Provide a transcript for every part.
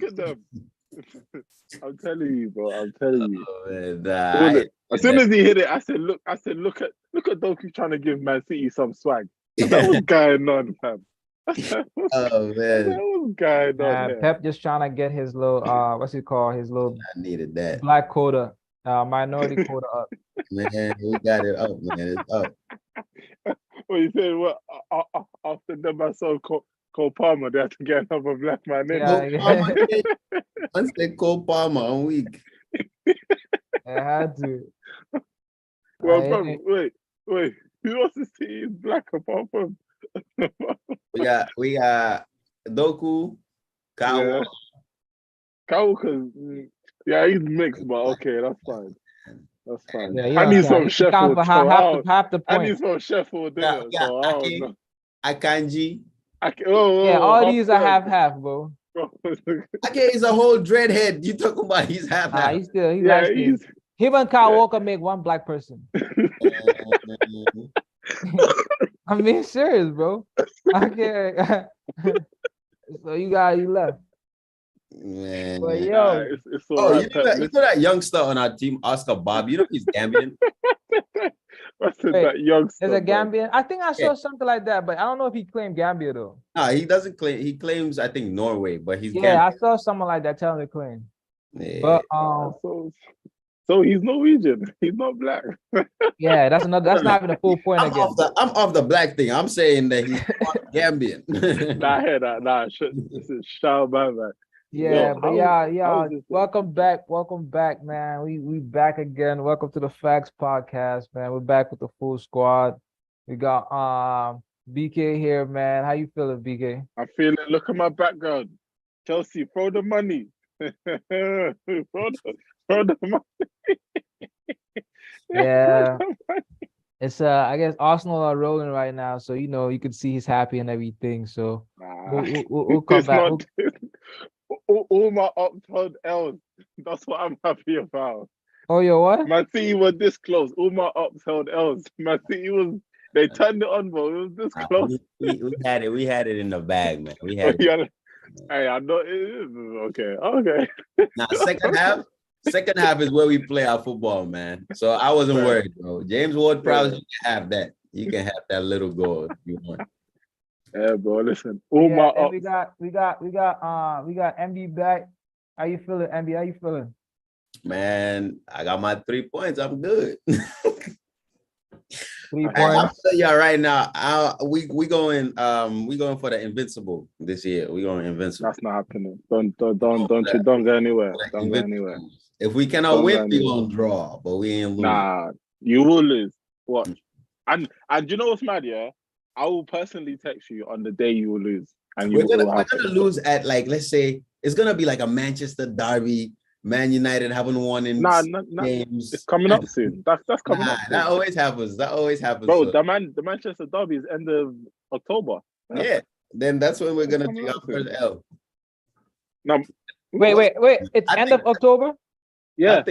Look at them. I'm telling you, bro. I'm telling you. Oh, man, As soon as he hit it, I said, look at Doku trying to give Man City some swag. That was going on, fam. Oh man, that was going on. Here. Pep just trying to get his little what's it called? His little I needed that. black quota, minority quota up. Man, we got it up, man. It's up. Well, you said what after them I saw Cole Palmer, they had to get another black man in. Yeah. Once they Cole Palmer on week. I had to. Well, bro, wait. Who else is City is black apart from? we got Doku, Kawa. Kawa, yeah, he's mixed, but okay, that's fine. That's fine. Yeah, I need some Sheffield. For half the point. I need some Sheffield there. Yeah, so I don't know. Akanji. All these are half, bro. Okay, he's a whole dreadhead. You talking about he's half. He's him and Kyle Walker make one black person. I'm being serious, bro. Okay. So you left. Man. But yo, it's all right, you know that youngster on our team, Oscar Bob. You know he's Gambian. That youngster? There's a Gambian. I think I saw something like that, but I don't know if he claimed Gambia though. No, he doesn't claim. He claims, I think, Norway, but he's Gambian. I Gambian. saw someone like that telling the claim. Yeah. But so he's Norwegian. He's not black. Yeah, that's not even a full point again. I'm off the black thing. I'm saying that he's Gambian. I hear that. This is shout out, man. Yeah, but welcome back, man. We back again. Welcome to the Factz podcast, man. We're back with the full squad. We got BK here, man. How you feeling, BK? I'm feeling. Look at my background. Chelsea, throw the money. throw the money. Yeah. It's I guess Arsenal are rolling right now, so you can see he's happy and everything. So we'll come back. All my uptown L's. That's what I'm happy about. Oh, yo, what? Man City were this close. All my uptown L's. Man City they turned it on, bro. It was this close. We had it. We had it in the bag, man. We had it. Hey, I know it is. Okay. Now, second half is where we play our football, man. So I wasn't worried, bro. James Ward-Prowse, you can have that. You can have that little goal if you want. Yeah, bro. Listen, we got MB back. How you feeling, MB? How you feeling? Man, I got my 3 points. I'm good. 3 points. I'm telling you right now. We going for the invincible this year. We going invincible. That's not happening. Don't go anywhere. Don't go anywhere. If we cannot win, we gonna draw, but we ain't lose. Nah, you will lose. Watch. And you know what's mad, yeah? I will personally text you on the day you will lose. And we're gonna lose at, like, let's say it's gonna be like a Manchester derby. Man United haven't won in games. It's coming up soon. That's coming up soon. That always happens. Bro, so. The Manchester derby is end of October. Yeah. Then that's when we're gonna take our first L. Now, wait. It's end of October? Yeah.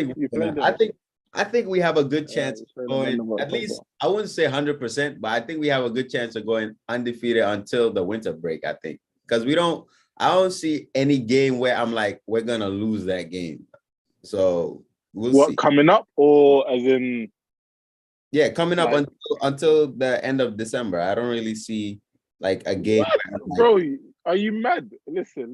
I think we have a good chance of going, at least I wouldn't say 100%, but I think we have a good chance of going undefeated until the winter break, I think. Because I don't see any game where I'm like, we're gonna lose that game. So we'll see. Coming up, or as in? Yeah, coming up until the end of December. I don't really see like a game. Bro, are you mad? Listen.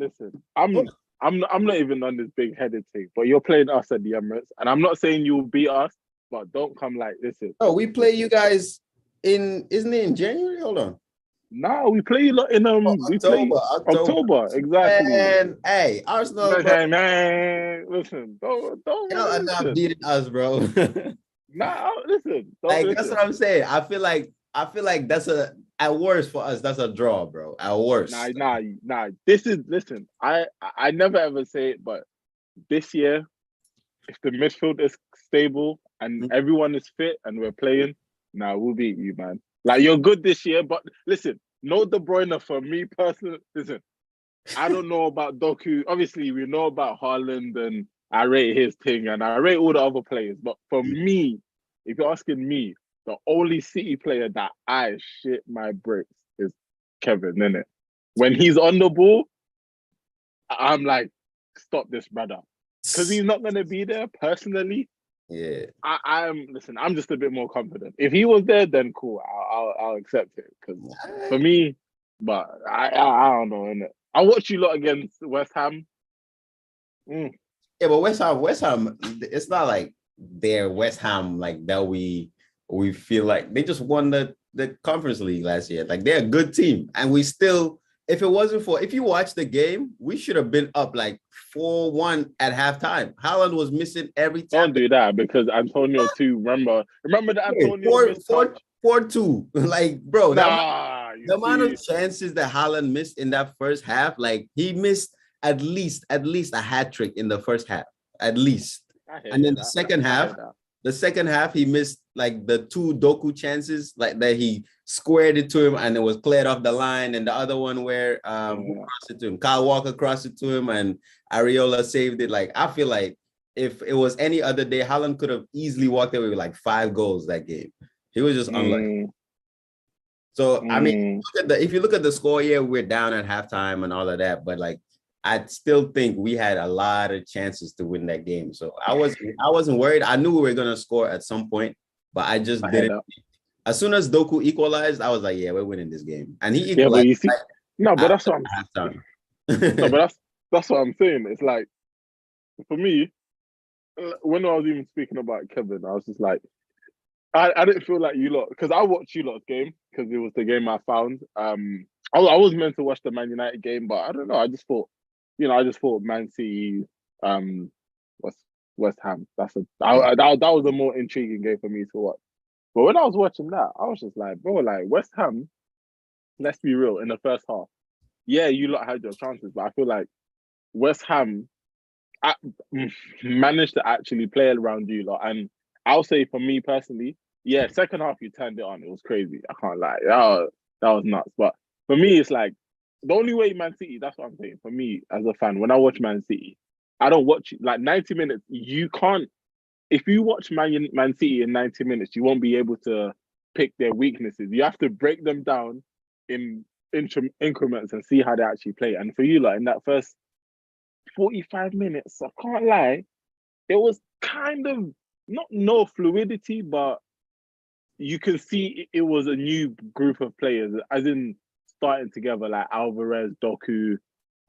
I'm not even on this big headed thing, but you're playing us at the Emirates, and I'm not saying you'll beat us, but don't come like this. Oh, we play you guys isn't it in January? Hold on. No, we play in October, exactly. And hey, Arsenal, man, listen, don't you're not beating us, bro. Nah, listen. That's what I'm saying. I feel like that's at worst for us, that's a draw, bro. At worst. Nah. Listen, I never ever say it, but this year, if the midfield is stable and everyone is fit and we're playing, we'll beat you, man. Like, you're good this year, but listen, no De Bruyne for me personally. Listen, I don't know about Doku. Obviously, we know about Haaland, and I rate his thing, and I rate all the other players. But for me, if you're asking me, the only City player that I shit my bricks is Kevin, innit? When he's on the ball, I'm like, stop this brother because he's not gonna be there personally. Yeah, Listen, I'm just a bit more confident. If he was there, then cool, I'll accept it. Because for me, but I don't know. Innit? I watched you lot against West Ham. Yeah, but West Ham, it's not like they're West Ham like that. We feel like they just won the Conference League last year. Like they're a good team, and we still. If you watch the game, we should have been up like 4-1 at halftime. Haaland was missing every time. Don't do that because Antonio too. Remember that Antonio 4-2. Like, bro, the amount of chances that Haaland missed in that first half, like he missed at least a hat trick in the first half, at least. And then the second half, he missed like the 2 Doku chances, like that he squared it to him and it was cleared off the line, and the other one where who crossed it to him? Kyle Walker crossed it to him and Areola saved it. Like I feel like if it was any other day, Haaland could have easily walked away with like 5 goals that game. He was just unlucky. So I mean, if you look at the score, yeah, we're down at halftime and all of that, but like I still think we had a lot of chances to win that game. So I wasn't worried. I knew we were gonna score at some point, but I just didn't. As soon as Doku equalized, I was like, yeah, we're winning this game. And he equalized. Yeah, but you see, but that's what I'm saying. No, but that's what I'm saying. It's like, for me, when I was even speaking about Kevin, I was just like, I didn't feel like you lot, because I watched you lot's game, because it was the game I found. I was meant to watch the Man United game, but I don't know. I just thought Man City, West Ham. That was a more intriguing game for me to watch. But when I was watching that, I was just like, bro, like West Ham, let's be real, in the first half, yeah, you lot had your chances, but I feel like West Ham managed to actually play around you lot. And I'll say for me personally, yeah, second half you turned it on. It was crazy. I can't lie. That was nuts. But for me, it's like, the only way Man City, that's what I'm saying. For me, as a fan, when I watch Man City, I don't watch like 90 minutes. You can't, if you watch Man City in 90 minutes, you won't be able to pick their weaknesses. You have to break them down in increments and see how they actually play. And for you, like in that first 45 minutes, I can't lie, it was kind of not no fluidity, but you can see it was a new group of players, as in starting together, like Alvarez, Doku,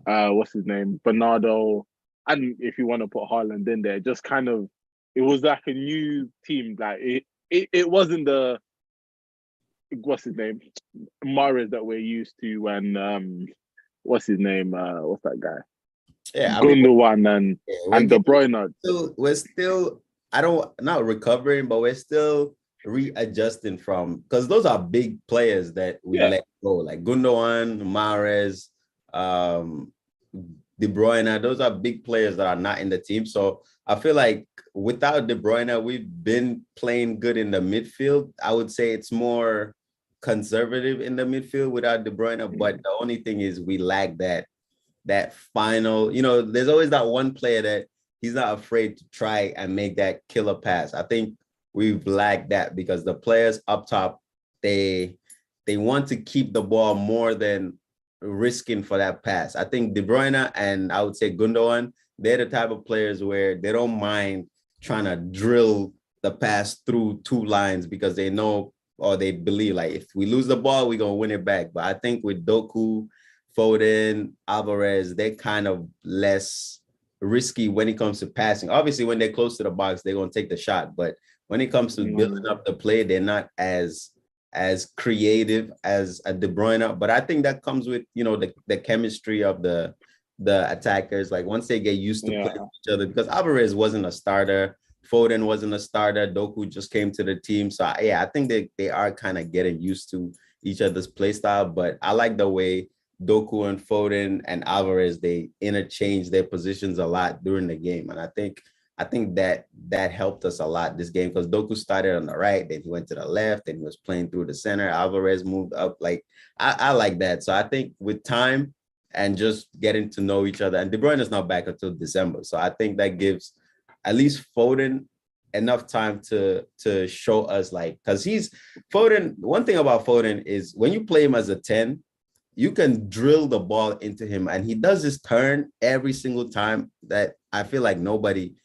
what's his name, Bernardo, and if you want to put Haaland in there, just kind of, it was like a new team. Like it wasn't the, what's his name, Mahrez that we're used to when what's his name, what's that guy? Yeah, Gundogan and De Bruyne. We're still not recovering, but we're still readjusting from, because those are big players that we let go, like Gundogan, Mahrez, De Bruyne. Those are big players that are not in the team. So I feel like without De Bruyne, we've been playing good in the midfield. I would say it's more conservative in the midfield without De Bruyne, but the only thing is we lack that final, there's always that one player that he's not afraid to try and make that killer pass. I think we've lacked that because the players up top, they want to keep the ball more than risking for that pass. I think De Bruyne and I would say Gundogan, they're the type of players where they don't mind trying to drill the pass through 2 lines because they know or they believe like if we lose the ball, we're going to win it back. But I think with Doku, Foden, Alvarez, they're kind of less risky when it comes to passing. Obviously, when they're close to the box, they're going to take the shot. But when it comes to building up the play, they're not as creative as a De Bruyne. But I think that comes with, the chemistry of the attackers. Like once they get used to playing with each other, because Alvarez wasn't a starter. Foden wasn't a starter. Doku just came to the team. So yeah, I think they are kind of getting used to each other's play style. But I like the way Doku and Foden and Alvarez, they interchange their positions a lot during the game. And I think that helped us a lot this game because Doku started on the right, then he went to the left, and he was playing through the center. Alvarez moved up. Like I like that. So I think with time and just getting to know each other, and De Bruyne is not back until December. So I think that gives at least Foden enough time to show us, like, because Foden, one thing about Foden is when you play him as a 10, you can drill the ball into him, and he does this turn every single time that I feel like nobody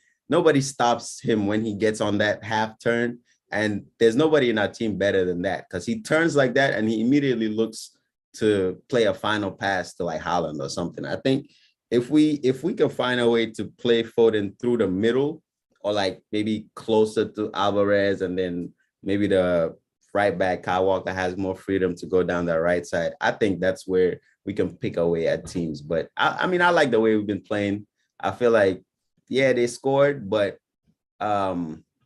stops him when he gets on that half turn. And there's nobody in our team better than that, because he turns like that and he immediately looks to play a final pass to like Haaland or something. I think if we can find a way to play Foden through the middle, or like maybe closer to Alvarez, and then maybe the right back Kyle Walker has more freedom to go down the right side, I think that's where we can pick away at teams. But I mean, I like the way we've been playing. I feel like, yeah, they scored, but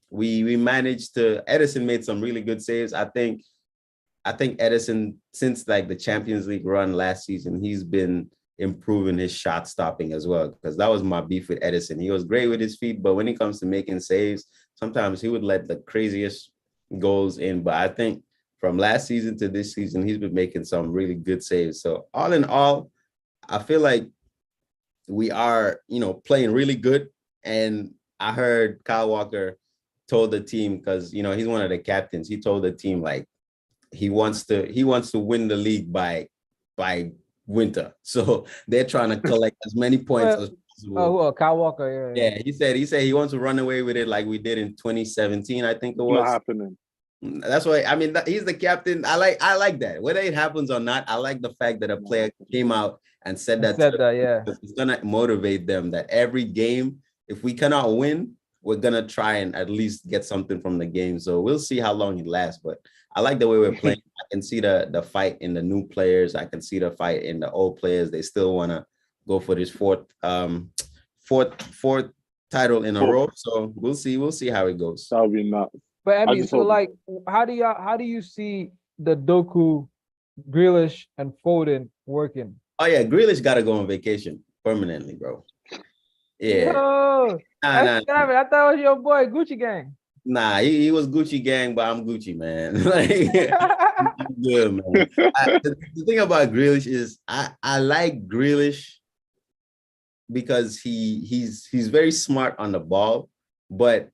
we managed to. Edison made some really good saves. I think Edison, since like the Champions League run last season, he's been improving his shot stopping as well, because that was my beef with Edison. He was great with his feet, but when it comes to making saves, sometimes he would let the craziest goals in. But I think from last season to this season, he's been making some really good saves. So all in all, I feel like we are, playing really good. And I heard Kyle Walker told the team, because he's one of the captains, he told the team like he wants to win the league by winter. So they're trying to collect as many points as possible. Oh, Kyle Walker, yeah. He said he wants to run away with it like we did in 2017, I think it was. Not happening. That's why, I mean, he's the captain. I like that. Whether it happens or not, I like the fact that a player came out and said that. Yeah. It's gonna motivate them that every game, if we cannot win, we're gonna try and at least get something from the game. So we'll see how long it lasts. But I like the way we're playing. I can see the fight in the new players. I can see the fight in the old players. They still want to go for this fourth title in a row. So we'll see how it goes. That'll be nuts. But Emmy, so like, how do you see the Doku, Grealish, and Foden working? Oh yeah, Grealish got to go on vacation permanently, bro. Yeah. No, I thought it was your boy Gucci Gang. Nah, he was Gucci Gang, but I'm Gucci, man. Like, good, man. The thing about Grealish is I like Grealish because he's very smart on the ball, but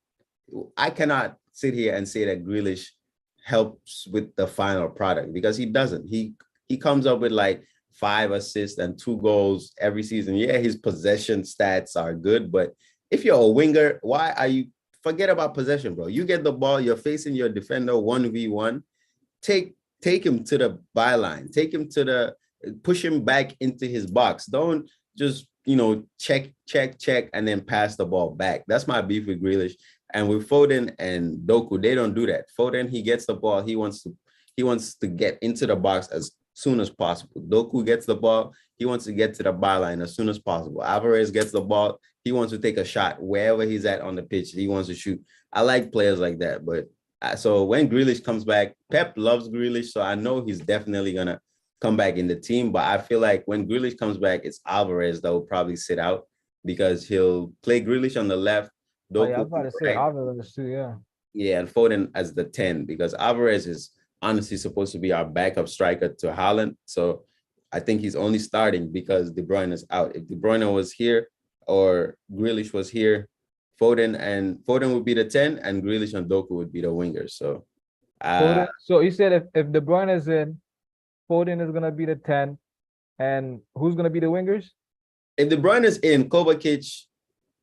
I cannot sit here and say that Grealish helps with the final product, because he doesn't. He comes up with like 5 assists and 2 goals every season. Yeah, his possession stats are good, but if you're a winger, why are you? Forget about possession, bro. You get the ball, you're facing your defender 1v1. Take him to the byline. Push him back into his box. Don't just, check, and then pass the ball back. That's my beef with Grealish. And with Foden and Doku, they don't do that. Foden, he gets the ball. He wants to get into the box as soon as possible. Doku gets the ball. He wants to get to the byline as soon as possible. Alvarez gets the ball. He wants to take a shot wherever he's at on the pitch. He wants to shoot. I like players like that. But so when Grealish comes back, Pep loves Grealish, so I know he's definitely going to come back in the team. But I feel like when Grealish comes back, it's Alvarez that will probably sit out, because he'll play Grealish on the left. Doku, I'm about to say Alvarez too, yeah. Yeah, and Foden as the 10, because Alvarez is honestly supposed to be our backup striker to Haaland. So I think he's only starting because De Bruyne is out. If De Bruyne was here or Grealish was here, Foden would be the 10 and Grealish and Doku would be the wingers. So so you said if De Bruyne is in, Foden is gonna be the 10, and who's gonna be the wingers? If De Bruyne is in, Kovacic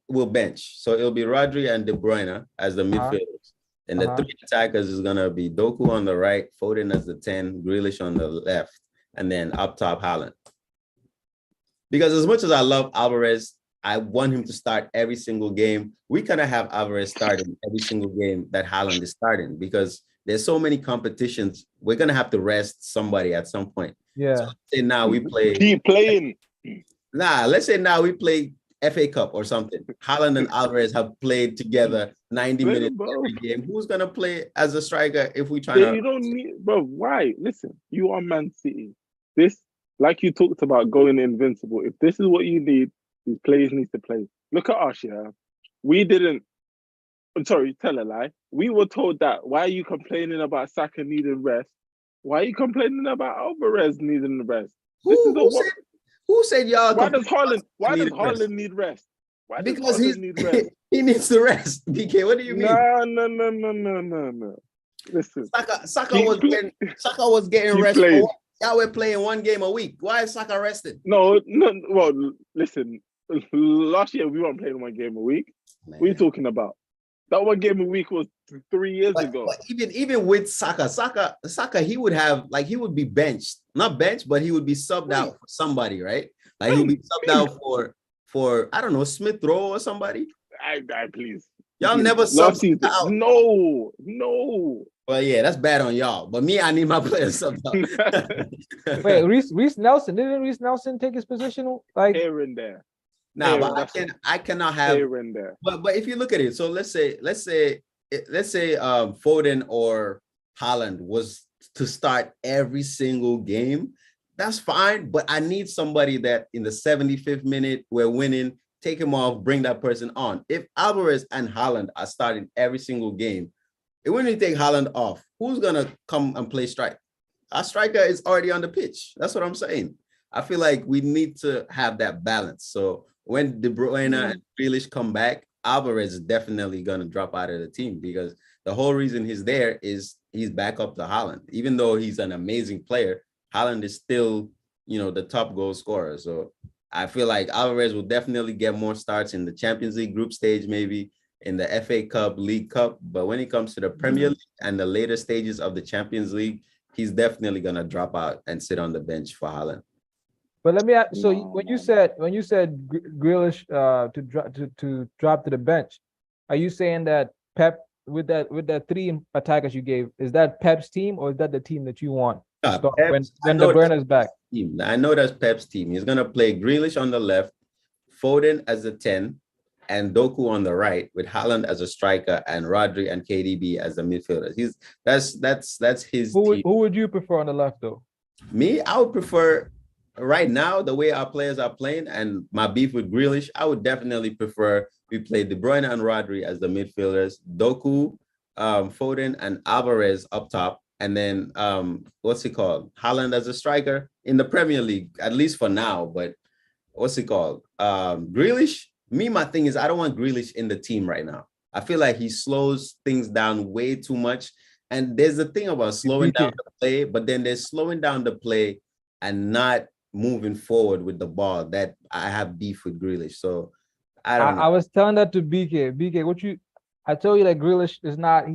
will bench. So it'll be Rodri and De Bruyne as the midfielders. And the 3 attackers is gonna be Doku on the right, Foden as the 10, Grealish on the left, and then up top Haaland. Because as much as I love Alvarez, I want him to start every single game. We cannot have Alvarez starting every single game that Haaland is starting, because there's so many competitions. We're gonna have to rest somebody at some point. Yeah. So let's say now we play. Keep playing. Let's say now we play FA Cup or something. Haaland and Alvarez have played together 90 minutes every game. Who's gonna play as a striker if we try to? You don't need, bro. Why? Listen, you are Man City. This, like you talked about, going invincible. If this is what you need, these players need to play. Look at us, yeah. We didn't. I'm sorry, tell a lie. We were told that. Why are you complaining about Saka needing rest? Why are you complaining about Alvarez needing the rest? Who said y'all? Why does Haaland need rest? Why does because Haaland need rest? He needs to rest. BK, what do you mean? No. Listen, Saka was getting rest. Y'all were playing 1 game a week. Why is Saka rested? No. Well, listen. Last year we weren't playing 1 game a week. Man. What are you talking about? That 1 game a week was 3 years ago. But even with Saka, he would be benched. Not benched, but he would be subbed out for somebody, right? Like he would be subbed out for I don't know, Smith Rowe or somebody. I please. Y'all never subbed out. No. Well, yeah, that's bad on y'all. But me, I need my players subbed out. Wait, Reece Nelson, didn't Reece Nelson take his position like here and there? No, but I cannot have here and there. But if you look at it, so let's say Foden or Haaland was to start every single game, that's fine. But I need somebody that in the 75th minute we're winning, take him off, bring that person on. If Alvarez and Haaland are starting every single game, it wouldn't take Haaland off. Who's gonna come and play strike? Our striker is already on the pitch. That's what I'm saying. I feel like we need to have that balance. So when De Bruyne and Grealish come back, Alvarez is definitely going to drop out of the team because the whole reason he's there is he's back up to Haaland. Even though he's an amazing player, Haaland is still, the top goal scorer. So I feel like Alvarez will definitely get more starts in the Champions League group stage, maybe in the FA Cup, League Cup. But when it comes to the Premier League and the later stages of the Champions League, he's definitely going to drop out and sit on the bench for Haaland. But let me ask. So when you said Grealish to drop to the bench, are you saying that Pep with that 3 attackers you gave, is that Pep's team or is that the team that you want when De Bruyne is back? I know that's Pep's team. He's gonna play Grealish on the left, Foden as a 10, and Doku on the right with Haaland as a striker and Rodri and KDB as the midfielders. That's his team. Who would you prefer on the left though? Me, I would prefer. Right now, the way our players are playing and my beef with Grealish, I would definitely prefer we play De Bruyne and Rodri as the midfielders, Doku, Foden, and Alvarez up top, and then Haaland as a striker in the Premier League, at least for now. But Grealish, my thing is I don't want Grealish in the team right now. I feel like he slows things down way too much. And there's the thing about slowing down the play, but then there's slowing down the play and not moving forward with the ball that I have beef with Grealish. So I was telling that to BK. I told you that Grealish is not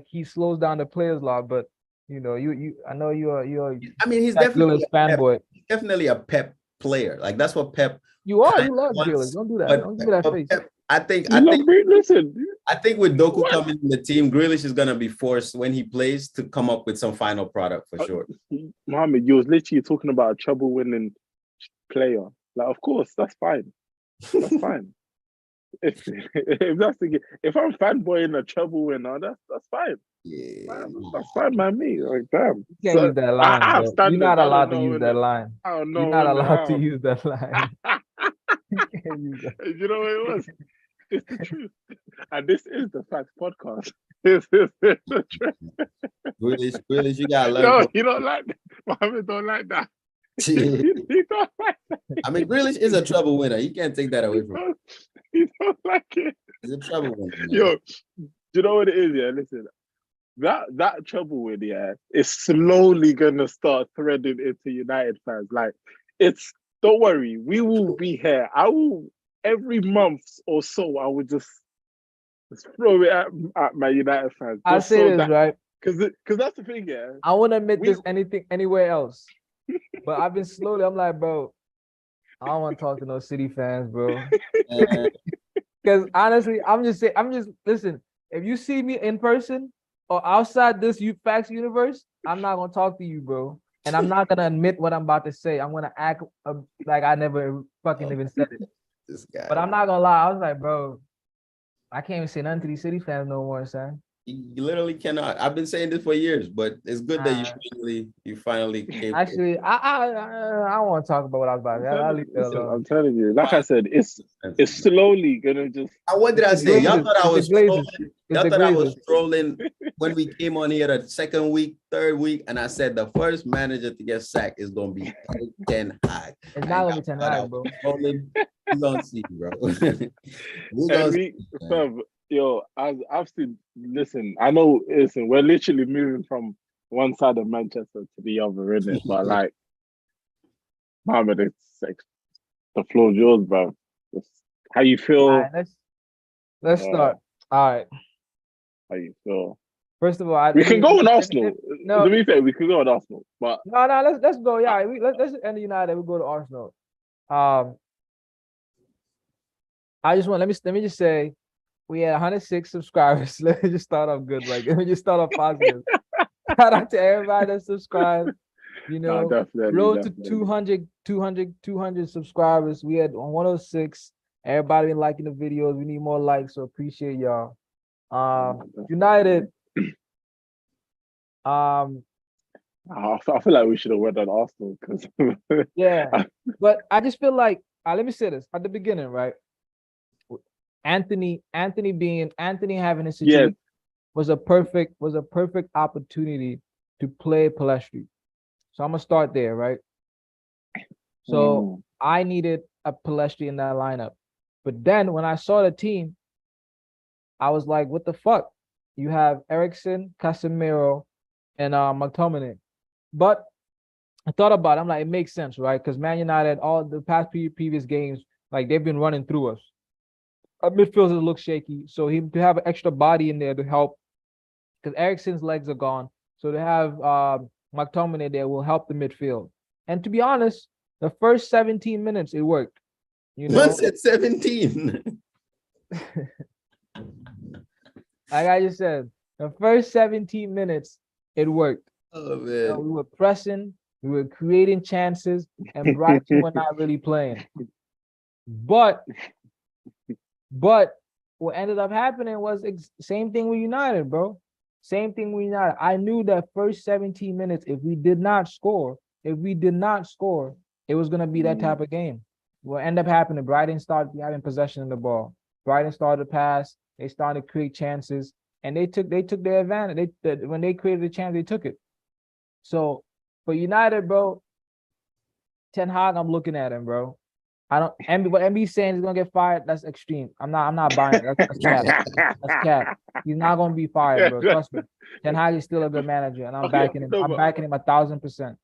he slows down the players a lot, but I know you're I mean he's definitely a fanboy. He's definitely a Pep player. Like that's what Pep you love Grealish. Don't do that. Don't give me that face. Pep, I think with Doku coming in the team, Grealish is gonna be forced when he plays to come up with some final product for sure. Mohammed, you was literally talking about a trouble-winning player. Like, of course, that's fine. That's fine. If I'm fanboying a trouble winner, that's fine. Yeah, that's fine by me. Like, damn. You can't use that line. You're not allowed to use that line. I don't know. You're not allowed to use that line. You know what it was? It's the truth. And this is the Factz podcast. This is the truth. Grealish, you gotta learn. No, you don't like that. Mohammed don't like that. You don't like that. I mean, Grealish is a trouble winner. You can't take that away from him. You don't like it. He's a trouble winner. Man. Yo, you know what it is? Yeah, listen. That trouble with is slowly gonna start threading into United fans. Like, don't worry, we will be here. I will every month or so. I would just throw it at my United fans. I'll say this right, because that's the thing. Yeah, I won't admit this anywhere else, but I've been slowly. I'm like, bro, I don't want to talk to no City fans, bro. Because honestly, listen. If you see me in person or outside this Factz universe, I'm not gonna talk to you, bro. And I'm not gonna admit what I'm about to say. I'm gonna act like I never fucking even said it. This guy. But I'm not gonna lie. I was like, bro, I can't even say nothing to these City fans no more, son. You literally cannot. I've been saying this for years, but it's good that you finally came. Actually, I don't want to talk about what I was about to say. I'll leave it alone. I'm telling you, like I said, it's slowly gonna just. What did I say? Y'all thought I was trolling. Y'all thought I was trolling when we came on here the second week, third week, and I said the first manager to get sacked is gonna be Ten Hag. It's not gonna be Ten Hag, bro. We're gonna see, bro. Yo, I've seen. Listen, I know. Listen, we're literally moving from one side of Manchester to the other, isn't it? But like, Mohammed, it's like the floor's yours, bro. How you feel? All right, let's start. All right. How you feel? First of all, we can go on Arsenal. No, to be fair, we can go on Arsenal, but no, let's go. Yeah, let's end the United. We go to Arsenal. I just want let me just say, we had 106 subscribers. Let me just start off good. Like, let me just start off positive. Shout out to everybody that subscribed. You know, road to 200 subscribers. We had 106. Everybody been liking the videos. We need more likes, so appreciate y'all. United. I feel like we should have went on Arsenal because yeah, but I just feel like let me say this at the beginning, right? Anthony having a situation was a perfect opportunity to play Palestri. So I'm gonna start there, right? So I needed a Palestri in that lineup, but then when I saw the team, I was like, "What the fuck?" You have Eriksen, Casemiro, and McTominay. But I thought about it. I'm like, it makes sense, right? Because Man United, all the past previous games, like they've been running through us. Our midfielders look shaky, so to have an extra body in there to help, because Eriksen's legs are gone. So to have McTominay there will help the midfield. And to be honest, the first 17 minutes it worked. You know, once at 17. Like I just said, the first 17 minutes it worked. Oh man, we were pressing, we were creating chances, and Brighton were not really playing. But what ended up happening was same thing with United, bro. Same thing with United. I knew that first 17 minutes, if we did not score, it was gonna be that type of game. What ended up happening, Brighton started having possession of the ball. Brighton started to pass. They started to create chances, and they took their advantage. When they created a chance, they took it. So for United, bro, Ten Hag, I'm looking at him, bro. I don't. What MB's saying he's gonna get fired. That's extreme. I'm not buying it. That's cap. That's cap. He's not gonna be fired, bro. Trust me. Ten Hag is still a good manager, and I'm backing him. No, I'm backing him 1,000%.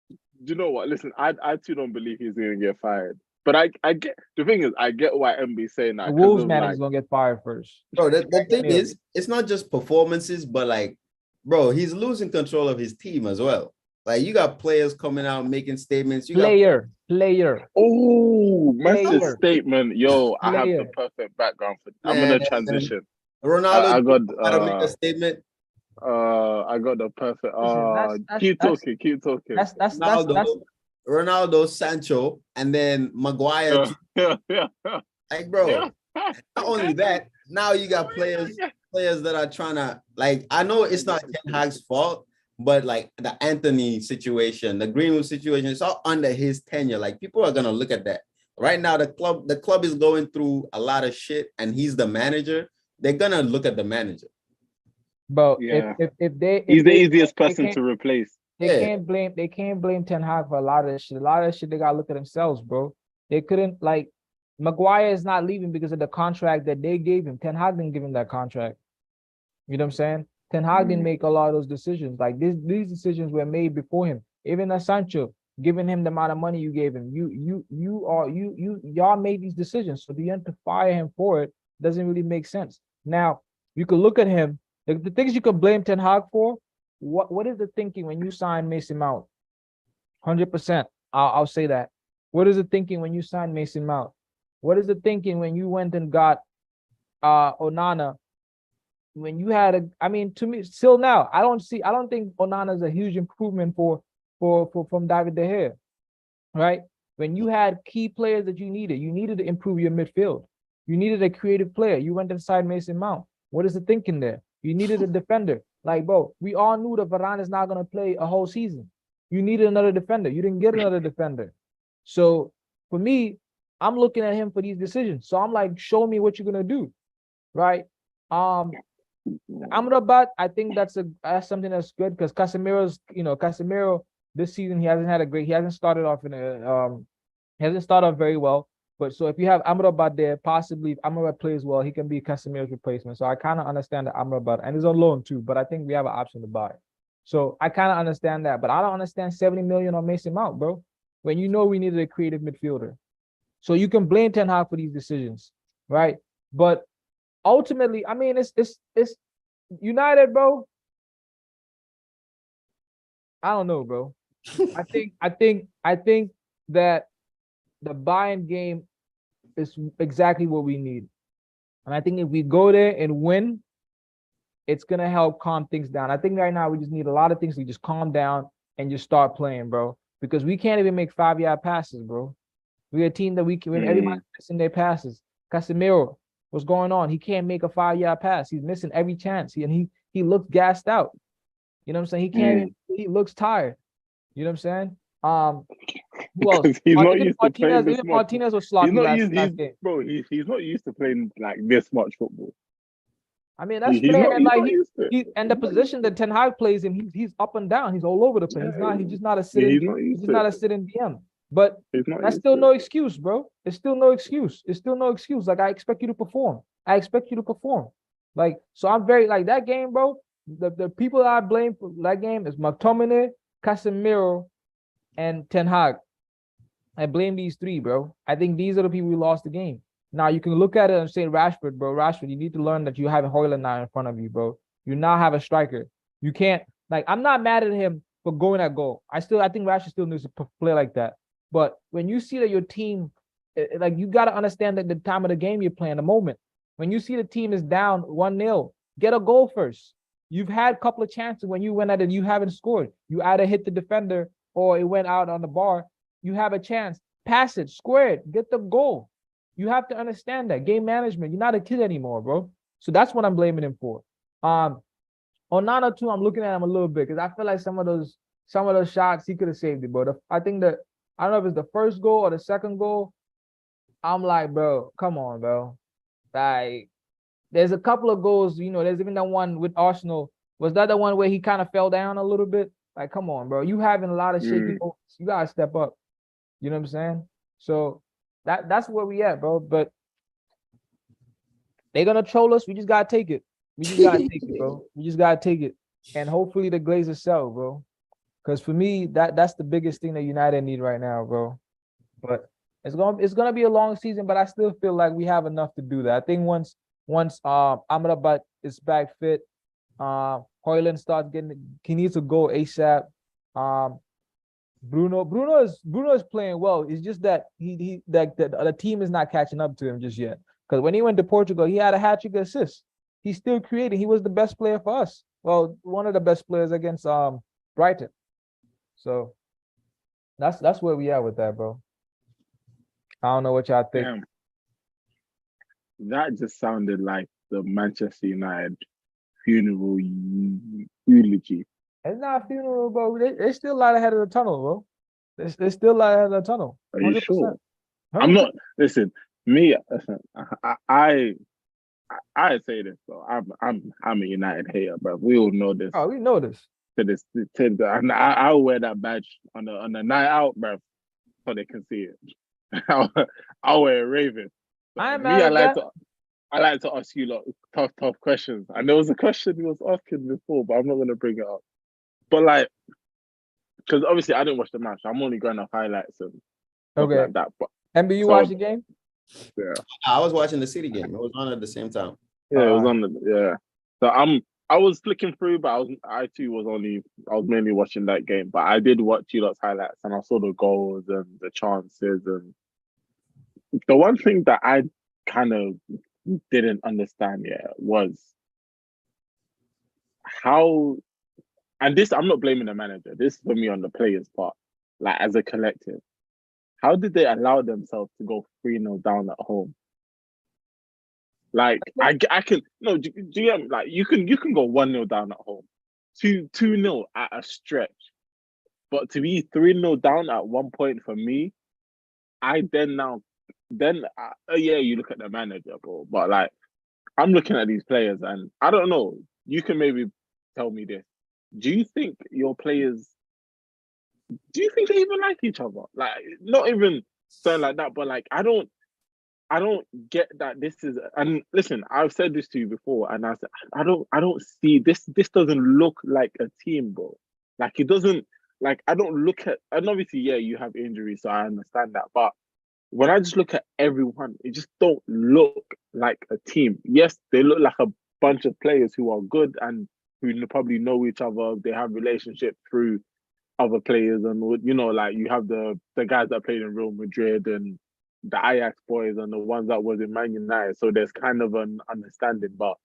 Do you know what? Listen, I too don't believe he's gonna get fired. But I get the thing is I get why MB's saying that. The Wolves manager's gonna get fired first. Bro, the thing is, it's not just performances, but like, bro, he's losing control of his team as well. Like, you got players coming out making statements. Player. Oh, massive statement. Yo, I have the perfect background for. I'm gonna transition. Ronaldo, I got make a statement. I got the perfect. Keep talking. That's Ronaldo, Sancho, and then Maguire. Like, bro, not only that, now you got players that are trying to, like, I know it's not Ten Hag's fault, but like the Anthony situation, the Greenwood situation, it's all under his tenure. Like, people are gonna look at that. Right now, the club is going through a lot of shit, and he's the manager. They're gonna look at the manager. But he's the easiest person to replace. They can't blame Ten Hag for a lot of shit. A lot of shit they gotta look at themselves, bro. They couldn't, like, Maguire is not leaving because of the contract that they gave him. Ten Hag didn't give him that contract. You know what I'm saying? Ten Hag didn't make a lot of those decisions. Like, these decisions were made before him. Even Sancho, giving him the amount of money you gave him, y'all made these decisions. So the end to fire him for it doesn't really make sense. Now you could look at him. The things you could blame Ten Hag for. What is the thinking when you signed Mason Mount? 100%. I'll say that. What is the thinking when you signed Mason Mount? What is the thinking when you went and got Onana? When you had to me, still now, I don't think Onana is a huge improvement from David De Gea, right? When you had key players that you needed to improve your midfield. You needed a creative player. You went inside Mason Mount. What is the thinking there? You needed a defender. Like, bro, we all knew that Varane is not going to play a whole season. You needed another defender. You didn't get another defender. So for me, I'm looking at him for these decisions. So I'm like, show me what you're going to do, right? Amrabat, I think that's something that's good because Casemiro this season he hasn't started off very well. But so if you have Amrabat there, possibly if Amrabat plays well, he can be Casemiro's replacement. So I kind of understand the Amrabat, and he's on loan too. But I think we have an option to buy. So I kind of understand that, but I don't understand 70 million on Mason Mount, bro. when you know we needed a creative midfielder. So you can blame Ten Hag for these decisions, right? But ultimately, I mean, it's United, bro. I don't know, bro. I think that the Bayern game is exactly what we need. And I think if we go there and win, it's gonna help calm things down. I think right now we just need a lot of things to just calm down and just start playing, bro. Because we can't even make 5-yard passes, bro. We're a team that we can win. Everybody's missing their passes. Casemiro, what's going on? He can't make a 5-yard pass. He's missing every chance. He looks gassed out. You know what I'm saying? He can't. He looks tired. You know what I'm saying? Who else? He's not used to playing this much. Martinez was sloppy last game. Bro, he's not used to playing like this much football. I mean, that's fair. And like and the position that Ten Hag plays him, he's up and down. He's all over the place. He's just not a sitting DM. But that's still no excuse, bro. It's still no excuse. It's still no excuse. Like, I expect you to perform. Like, so I'm very like that game, bro. The people that I blame for that game is McTominay, Casemiro, and Ten Hag. I blame these three, bro. I think these are the people who lost the game. Now you can look at it and say, Rashford, bro. Rashford, you need to learn that you have Højlund now in front of you, bro. You now have a striker. You can't, like, I'm not mad at him for going at goal. I think Rashford still needs to play like that. But when you see that your team, like, you got to understand that the time of the game you're playing, the moment. When you see the team is down 1-0, get a goal first. You've had a couple of chances when you went at it, you haven't scored. You either hit the defender or it went out on the bar. You have a chance. Pass it, square it, get the goal. You have to understand that. Game management. You're not a kid anymore, bro. So that's what I'm blaming him for. Onana too, I'm looking at him a little bit because I feel like some of those shots he could have saved it, bro. I think that, I don't know if it's the first goal or the second goal. I'm like, bro, come on, bro. Like, there's a couple of goals, you know, there's even that one with Arsenal. Was that the one where he kind of fell down a little bit? Like, come on, bro. You having a lot of shaky goals. You gotta step up. You know what I'm saying? So that's where we at, bro. But they're gonna troll us. We just gotta take it. We just gotta take it, bro. We just gotta take it. And hopefully the Glazers sell, bro. Because for me, that's the biggest thing that United need right now, bro. But it's gonna be a long season, but I still feel like we have enough to do that. I think once Amrabat is back fit, Højlund starts he needs to go ASAP. Bruno is playing well. It's just that the team is not catching up to him just yet. Because when he went to Portugal, he had a hat-trick assist. He's still creating. He was the best player for us. Well, one of the best players against Brighton. So that's where we are with that, bro. I don't know what y'all think. Damn. That just sounded like the Manchester United funeral eulogy. It's not a funeral, bro. They still light ahead of the tunnel, bro. They still light ahead of the tunnel. 100%. Are you sure? I'm not. Listen, me. Listen, I say this, bro. I'm a United hater, bro. We all know this. Oh, we know this. I'll wear that badge on the night out, bro, so they can see it. I'll wear a Raven. I like to ask you tough questions. And there was a question he was asking before, but I'm not gonna bring it up. But like, because obviously I didn't watch the match. I'm only going off highlights and stuff like that. But MB, you watched the game? Yeah, I was watching the City game. It was on at the same time. Yeah, it was on So I was flicking through, but I was mainly watching that game. But I did watch you lot's highlights and I saw the goals and the chances. And the one thing that I kind of didn't understand was how, and this, I'm not blaming the manager. This is for me on the players' part, like as a collective. How did they allow themselves to go 3-0 down at home? Like I can no, do you like you can go 1-0 down at home, 2-0 at a stretch, but to be 3-0 down at one point for me, you look at the manager, bro. But like I'm looking at these players and I don't know. You can maybe tell me this. Do you think your players? Do you think they even like each other? Like not even something like that, but like I don't get that this is, and listen, I've said this to you before, and I said I don't see this. This doesn't look like a team, bro. Like it doesn't. like I don't look at, and obviously, yeah, you have injuries, so I understand that. But when I just look at everyone, it just don't look like a team. Yes, they look like a bunch of players who are good and who probably know each other. They have relationship through other players, and like you have the guys that played in Real Madrid and the Ajax boys and the ones that was in Man United. So there's kind of an understanding, but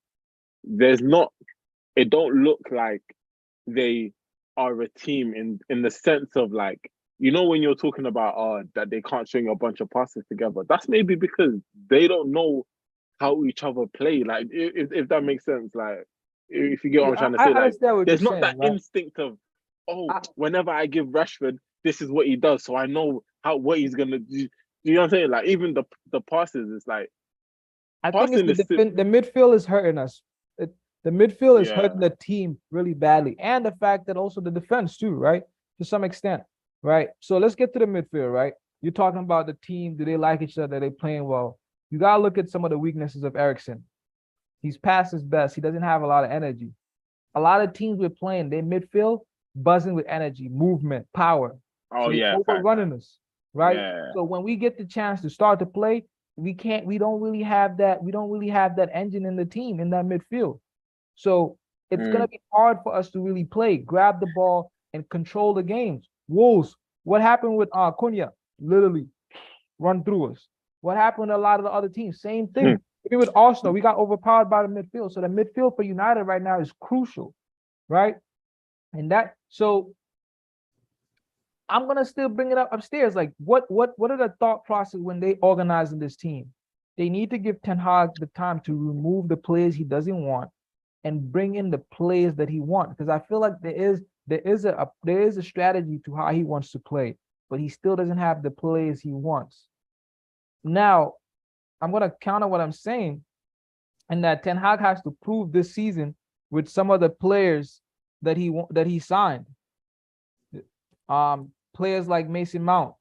there's not. It don't look like they are a team in the sense of like, when you're talking about that they can't string a bunch of passes together. That's maybe because they don't know how each other play. Like if that makes sense. Like if you get what I'm trying to say, like there's not that instinct of whenever I give Rashford, this is what he does, so I know what he's gonna do. You know what I'm saying? Like even the passes, it's like I think it's the midfield is hurting us. The midfield is hurting the team really badly, and the fact that also the defense too, right? To some extent, right? So let's get to the midfield, right? You're talking about the team. Do they like each other? Are they playing well? You gotta look at some of the weaknesses of Eriksen. He's past his best. He doesn't have a lot of energy. A lot of teams we're playing, their midfield buzzing with energy, movement, power. Oh, so overrunning us, right? Yeah. So when we get the chance to start to play, we don't really have that engine in the team in that midfield. So it's gonna be hard for us to really play, grab the ball, and control the games. Wolves, what happened with Cunha? Literally run through us. What happened to a lot of the other teams? Same thing. Even with Arsenal, we got overpowered by the midfield. So the midfield for United right now is crucial, right? And so I'm gonna still bring it up upstairs. Like, what are the thought process when they organizing this team? They need to give Ten Hag the time to remove the players he doesn't want and bring in the players that he wants. Because I feel like there is a strategy to how he wants to play, but he still doesn't have the players he wants. Now, I'm gonna counter what I'm saying, and that Ten Hag has to prove this season with some of the players that he signed. Players like Mason Mount.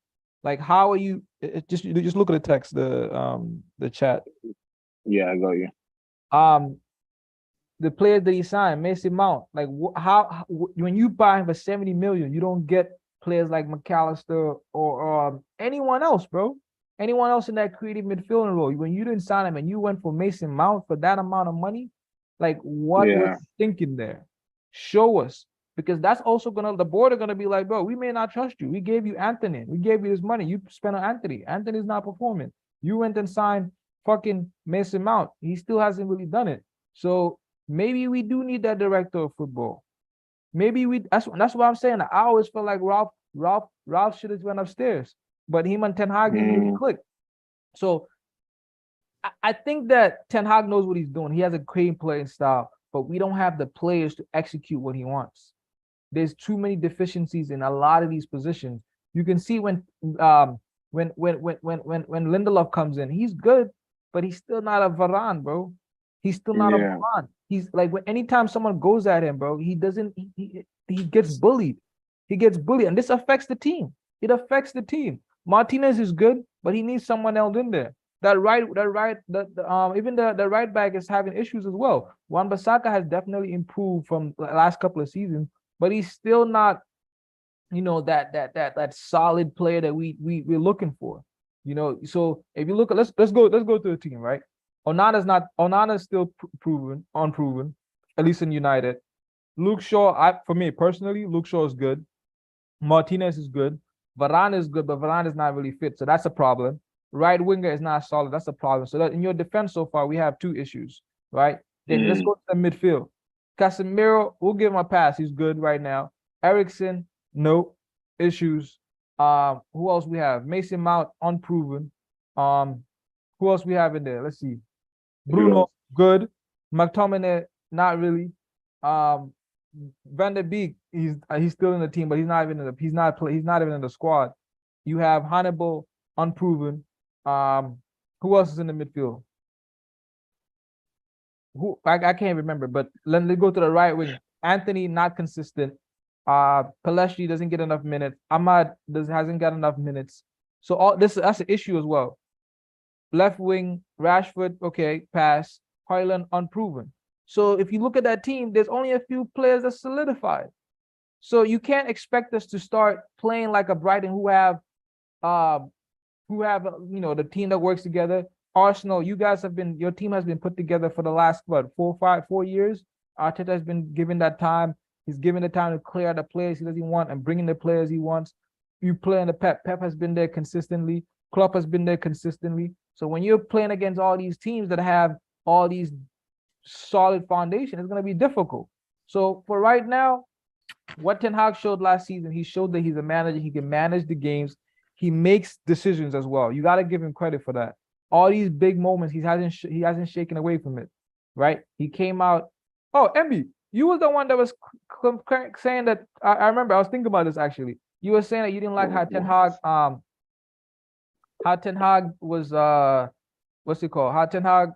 Like, how are you? Just look at the text, the chat. Yeah, I got you. The players that he signed, Mason Mount. Like, how when you buy him for 70 million, you don't get players like McAllister or anyone else, bro. Anyone else in that creative midfield role. When you didn't sign him and you went for Mason Mount for that amount of money, like what was you thinking there? Show us. Because that's also the board are gonna be like, bro, we may not trust you. We gave you Anthony. We gave you this money. You spent on Anthony. Anthony's not performing. You went and signed fucking Mason Mount. He still hasn't really done it. So maybe we do need that director of football. Maybe that's what I'm saying. I always felt like Ralph should have went upstairs, but him and Ten Hag didn't really click. So I think that Ten Hag knows what he's doing. He has a great playing style, but we don't have the players to execute what he wants. There's too many deficiencies in a lot of these positions. You can see when Lindelof comes in, he's good, but he's still not a Varane, bro. He's still not a Varane. He's like, anytime someone goes at him, bro, he gets bullied. He gets bullied, and this affects the team. It affects the team. Martinez is good, but he needs someone else in there. Even the right back is having issues as well. Wan-Bissaka has definitely improved from the last couple of seasons, but he's still not, that solid player that we're looking for. So if you look at let's go to the team, right? Onana's still unproven, at least in United. Luke Shaw, for me personally, Luke Shaw is good. Martinez is good. Varane is good, but Varane is not really fit, so that's a problem. Right winger is not solid. That's a problem. So that in your defense so far, we have two issues, right? Then let's go to the midfield. Casemiro, we'll give him a pass. He's good right now. Eriksen, no issues. Who else we have? Mason Mount, unproven. Who else we have in there? Let's see. Bruno, good. McTominay, not really. Van der Beek, he's still in the team, but he's not even in the squad. You have Hannibal, unproven. Who else is in the midfield? I can't remember, but let me go to the right wing. Anthony, not consistent. Pelestri doesn't get enough minutes. Ahmad hasn't got enough minutes. So that's an issue as well. Left wing, Rashford, okay, pass. Højlund, unproven. So if you look at that team, there's only a few players that solidified. So you can't expect us to start playing like a Brighton who have the team that works together. Arsenal, your team has been put together for the last 4 years. Arteta has been given that time. He's given the time to clear the players he doesn't want and bringing the players he wants. You play in the Pep. Pep has been there consistently. Klopp has been there consistently. So when you're playing against all these teams that have all these solid foundation, it's going to be difficult. So for right now, what Ten Hag showed last season, he showed that he's a manager. He can manage the games. He makes decisions as well. You got to give him credit for that. All these big moments, he hasn't shaken away from it, right? He came out. Oh, Emby, you was the one that was saying that. I remember. I was thinking about this actually. You were saying that you didn't like how Ten Hag was what's it called? How Ten Hag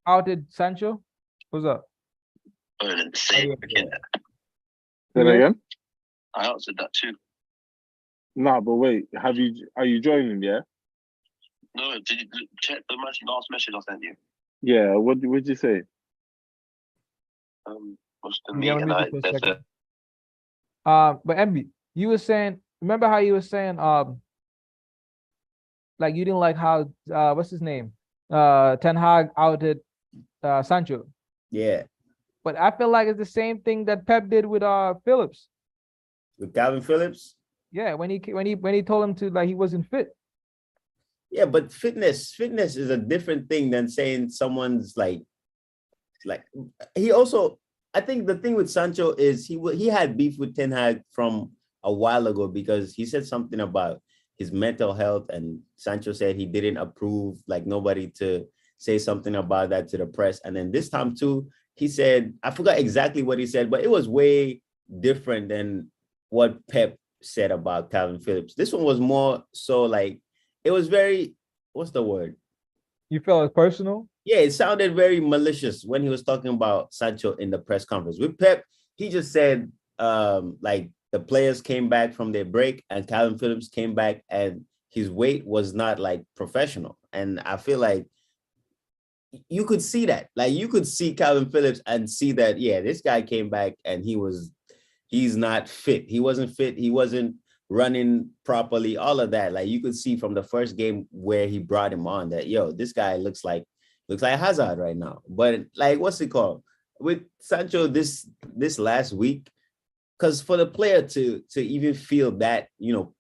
outed Sancho. What's up? Say that again. I answered that too. Nah, but wait, are you joining? Yeah. No, did you check the last message I sent you? Yeah. What'd you say? What's the meeting? But Emby, you were saying. Remember how you were saying like you didn't like how what's his name? Ten Hag outed Sancho. Yeah. But I feel like it's the same thing that Pep did with Phillips. With Calvin Phillips? Yeah, when he told him to like he wasn't fit. Yeah, but fitness is a different thing than saying someone's like he also, I think the thing with Sancho is he had beef with Ten Hag from a while ago because he said something about his mental health, and Sancho said he didn't approve, like nobody to say something about that to the press. And then this time too, he said, I forgot exactly what he said, but it was way different than what Pep said about Calvin Phillips. This one was more so like, it was very, what's the word? You felt it personal? Yeah, it sounded very malicious when he was talking about Sancho in the press conference. With Pep, he just said, like, the players came back from their break and Calvin Phillips came back and his weight was not like professional. And I feel like you could see that. Like you could see Calvin Phillips and see that, yeah, this guy came back and he's not fit. He wasn't fit. He wasn't running properly, all of that. Like you could see from the first game where he brought him on that, yo, this guy looks like Hazard right now. But like, what's it called? With Sancho this last week, because for the player to even feel that,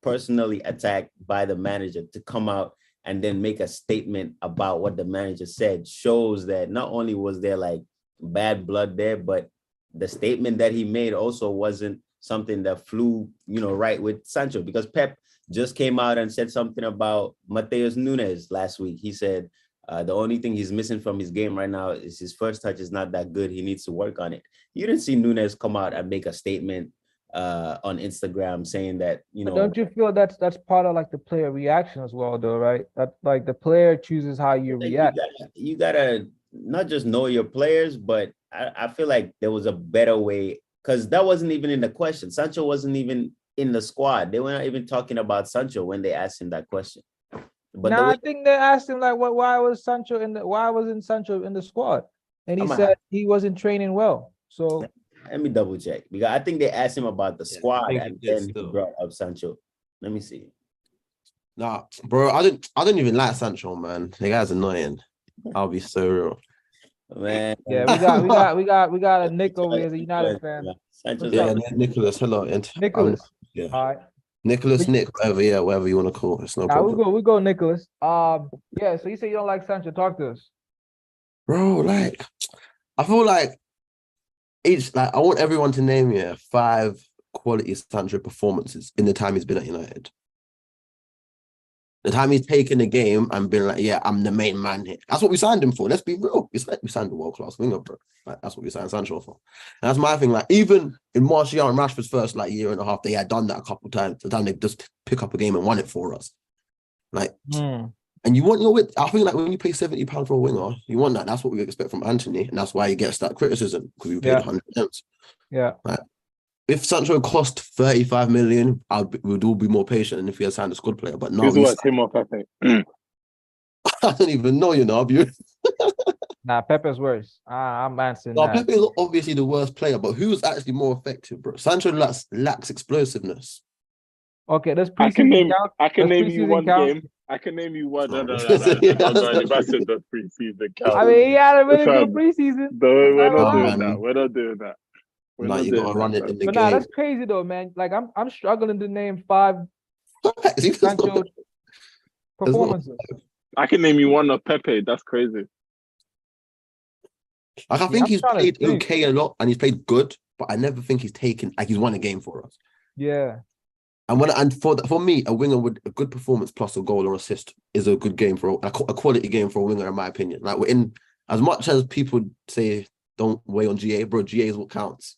personally attacked by the manager, to come out and then make a statement about what the manager said shows that not only was there like bad blood there, but the statement that he made also wasn't something that flew, right with Sancho, because Pep just came out and said something about Matheus Nunes last week. He said the only thing he's missing from his game right now is his first touch is not that good. He needs to work on it. You didn't see Nunes come out and make a statement on Instagram saying that, But don't you feel that's part of like the player reaction as well, though, right? That like the player chooses how you react. You gotta not just know your players, but I feel like there was a better way, because that wasn't even in the question. Sancho wasn't even in the squad. They were not even talking about Sancho when they asked him that question. But I think they asked him like, why wasn't Sancho in the squad? And he said he wasn't training well. So let me double check, because I think they asked him about the squad and then he brought up Sancho. Let me see. Nah, bro, I didn't even like Sancho, man. The guy's annoying. I'll be so real. Man. Yeah, we got a Nick over here, a United fan. Yeah, Nicholas. Hello, Nicholas. Yeah. All right. Nicholas, Nick, whatever you want to call it. It's no problem. We go, Nicholas. Yeah. So you say you don't like Sancho? Talk to us, bro. Like, I feel like I want everyone to name 5 quality Sancho performances in the time he's been at United. The time he's taken the game and been like, yeah, I'm the main man here. That's what we signed him for. Let's be real. We signed a world-class winger, bro. Like, that's what we signed Sancho for. And that's my thing. Like, even in Martial and Rashford's first year and a half, they had done that a couple of times. The time they just pick up a game and won it for us. Like, and you want I think like when you pay £70 for a winger, you want that. That's what we expect from Anthony. And that's why he gets that criticism, because we paid 100 pounds. Yeah. Like, if Sancho cost 35 million, we'd all be more patient than if he had signed a squad player. But no, he's what, Tim off, I think. I don't even know, I'll be Nah, Pepe's worse. I'm answering No, that. Pepe is obviously the worst player, but who's actually more effective, bro? Sancho lacks explosiveness. Okay, does I can preseason name. count? I can Does name you preseason one count? game. I can name you one. No. Yeah, I'm that's going. not If I true. said the preseason I count, mean, he had a really good fam, preseason. no, we're not Oh, doing man. that. We're not doing that. We're Nah, not you doing gotta that, run it fam. in the But nah, game. that's crazy though, man. Like I'm struggling to name 5 That's Sancho not- performances. I can name you one of Pepe. That's crazy. Like, I Yeah, think I'm he's trying to played think. okay a lot and he's played good, but I never think he's won a game for us. Yeah. And for me, a winger with a good performance plus a goal or assist is a good game for a quality game for a winger, in my opinion. Like, we're in, as much as people say don't weigh on GA, bro, GA is what counts.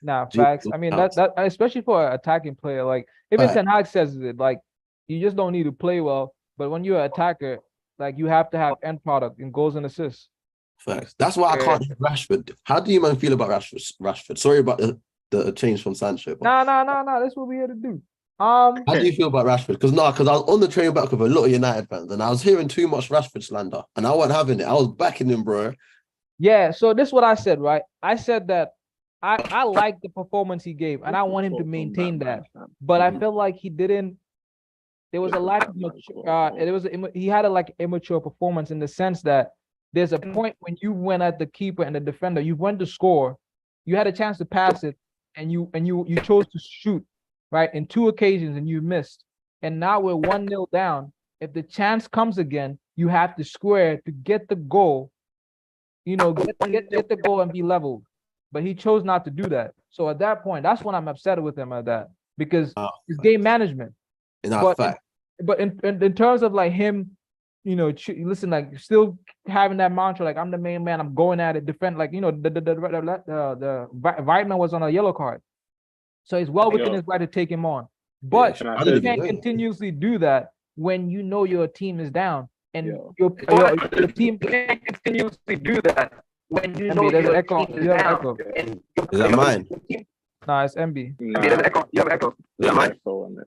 Nah, GA facts. is what I mean counts. that especially for an attacking player, like even Right. Ten Hag says it, like you just don't need to play well, but when you're an attacker, like you have to have end product and goals and assists. Facts. That's why I can't hit Rashford. How do you man feel about Rashford? Sorry about the change from Sancho. But Nah. That's what we're here to do. how do you feel about Rashford? Because I was on the train back with a lot of United fans, and I was hearing too much Rashford slander, and I wasn't having it. I was backing him, bro. Yeah, so this is what I said, right? I said that I like the performance he gave, and I want him to maintain that. But I felt like he didn't. There was a lack of he had a immature performance in the sense that there's a point when you went at the keeper and the defender, you went to score, you had a chance to pass it, and you chose to shoot, right? In 2 occasions and you missed. And now we're 1-0 down. If the chance comes again, you have to square to get the goal. You know, get the goal and be leveled. But he chose not to do that. So at that point, that's when I'm upset with him at that, because it's game management. But in terms of like him, you know, listen, like still having that mantra, like I'm the main man, I'm going at it, defend, like, you know, the Brighton was on a yellow card, so he's well within his right to take him on. But you can't continuously do that when you know your team is down, and your team can't continuously do that when you know there's an echo. You have an echo. Is that mine? Nah, it's MB. You have an echo. Is that mine? All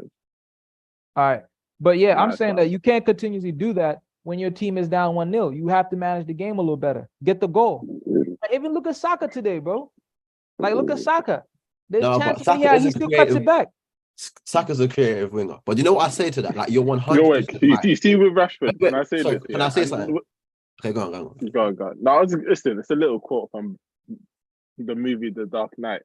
right. But yeah, I'm saying that you can't continuously do that when your team is down 1-0. You have to manage the game a little better. Get the goal. Even look at Saka today, bro. Like, look at Saka. There's chances he still cuts it back. Saka's a creative winger. But you know what I say to that? Like, you're 100%. You see with Rashford, can I say this? Can I say something? Okay, go on. Go on. No, listen, it's a little quote from the movie The Dark Knight.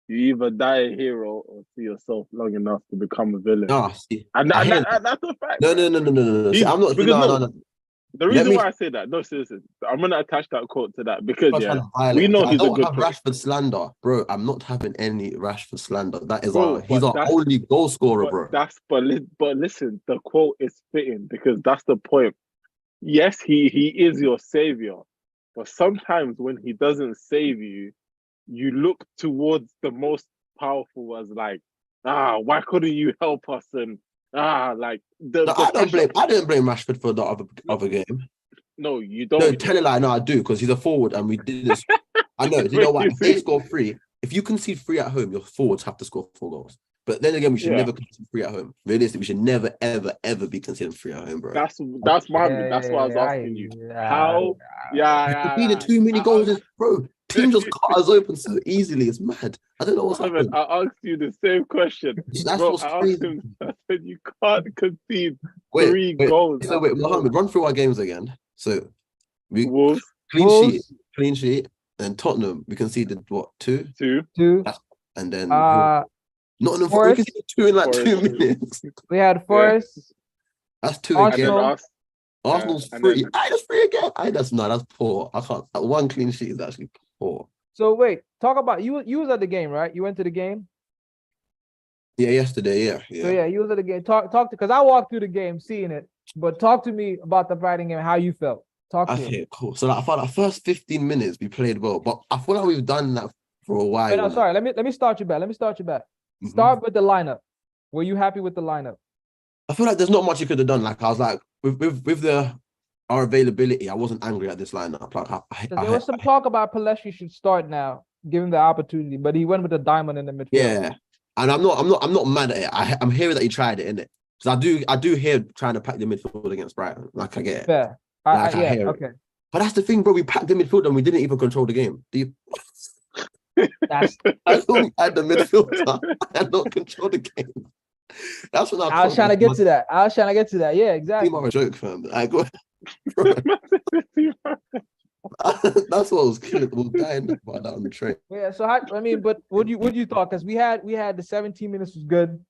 You either die a hero or see yourself long enough to become a villain. See, and that's a fact. No. See, I'm not. No. The reason why I say that, seriously, I'm gonna attach that quote to that because we know he's a good player. Rashford slander, bro. I'm not having any Rashford slander. That is he's our only goal scorer, bro. But listen, the quote is fitting because that's the point. Yes, he is your savior, but sometimes when he doesn't save you, you look towards the most powerful as like, why couldn't you help us? And like I didn't blame Rashford for the other game. No, you don't. No, tell a lie. No, I do, because he's a forward and we did this. I know. You know what? If they score 3, if you concede 3 at home, your forwards have to score 4 goals. But then again, we should never concede 3 at home. Realistically, we should never, ever be conceding 3 at home, bro. That's what I was asking you. How? Conceding too many goals, bro. Teams just cut us open so easily. It's mad. I don't know what's happening. I asked you the same question. That's what's crazy. I said you can't concede 3 goals. So wait, Mohammed, run through our games again. So we Wolves, clean sheet, and Tottenham we conceded what 2? 2. And then Nottingham Forest. We conceded 2 in like 2 minutes. We had Forest. That's 2 Arsenal. again. Arsenal's 3. That's 3 again. That's poor. I can't. That 1 clean sheet is actually poor. So wait, talk about you was at the game, right? You went to the game? Yeah, yesterday, yeah. So yeah, you was at the game. Talk to, because I walked through the game seeing it, but talk to me about the Brighton game, how you felt. Okay, cool. So I thought the first 15 minutes we played well, but I feel like we've done that for a while. Wait, no, sorry, let me start you back. Mm-hmm. Start with the lineup. Were you happy with the lineup? I feel like there's not much you could have done. Like, I was like, with our availability, I wasn't angry at this lineup. Like, there was some talk about Pelestri should start now, given the opportunity, but he went with a diamond in the midfield. Yeah, and I'm not mad at it. I'm hearing that he tried it, innit? Because I do hear trying to pack the midfield against Brighton. Like, I get it. Fair. I hear okay. it. But that's the thing, bro. We packed the midfield and we didn't even control the game. That's I only had the midfielder and not control the game. That's what I was trying to get to that. I was trying to get to that. Yeah, exactly. Team of a joke, fam. I go, bro. That's what was killing. Was dying about that on the train. Yeah. So but what do you thought? Because we had the 17 minutes was good.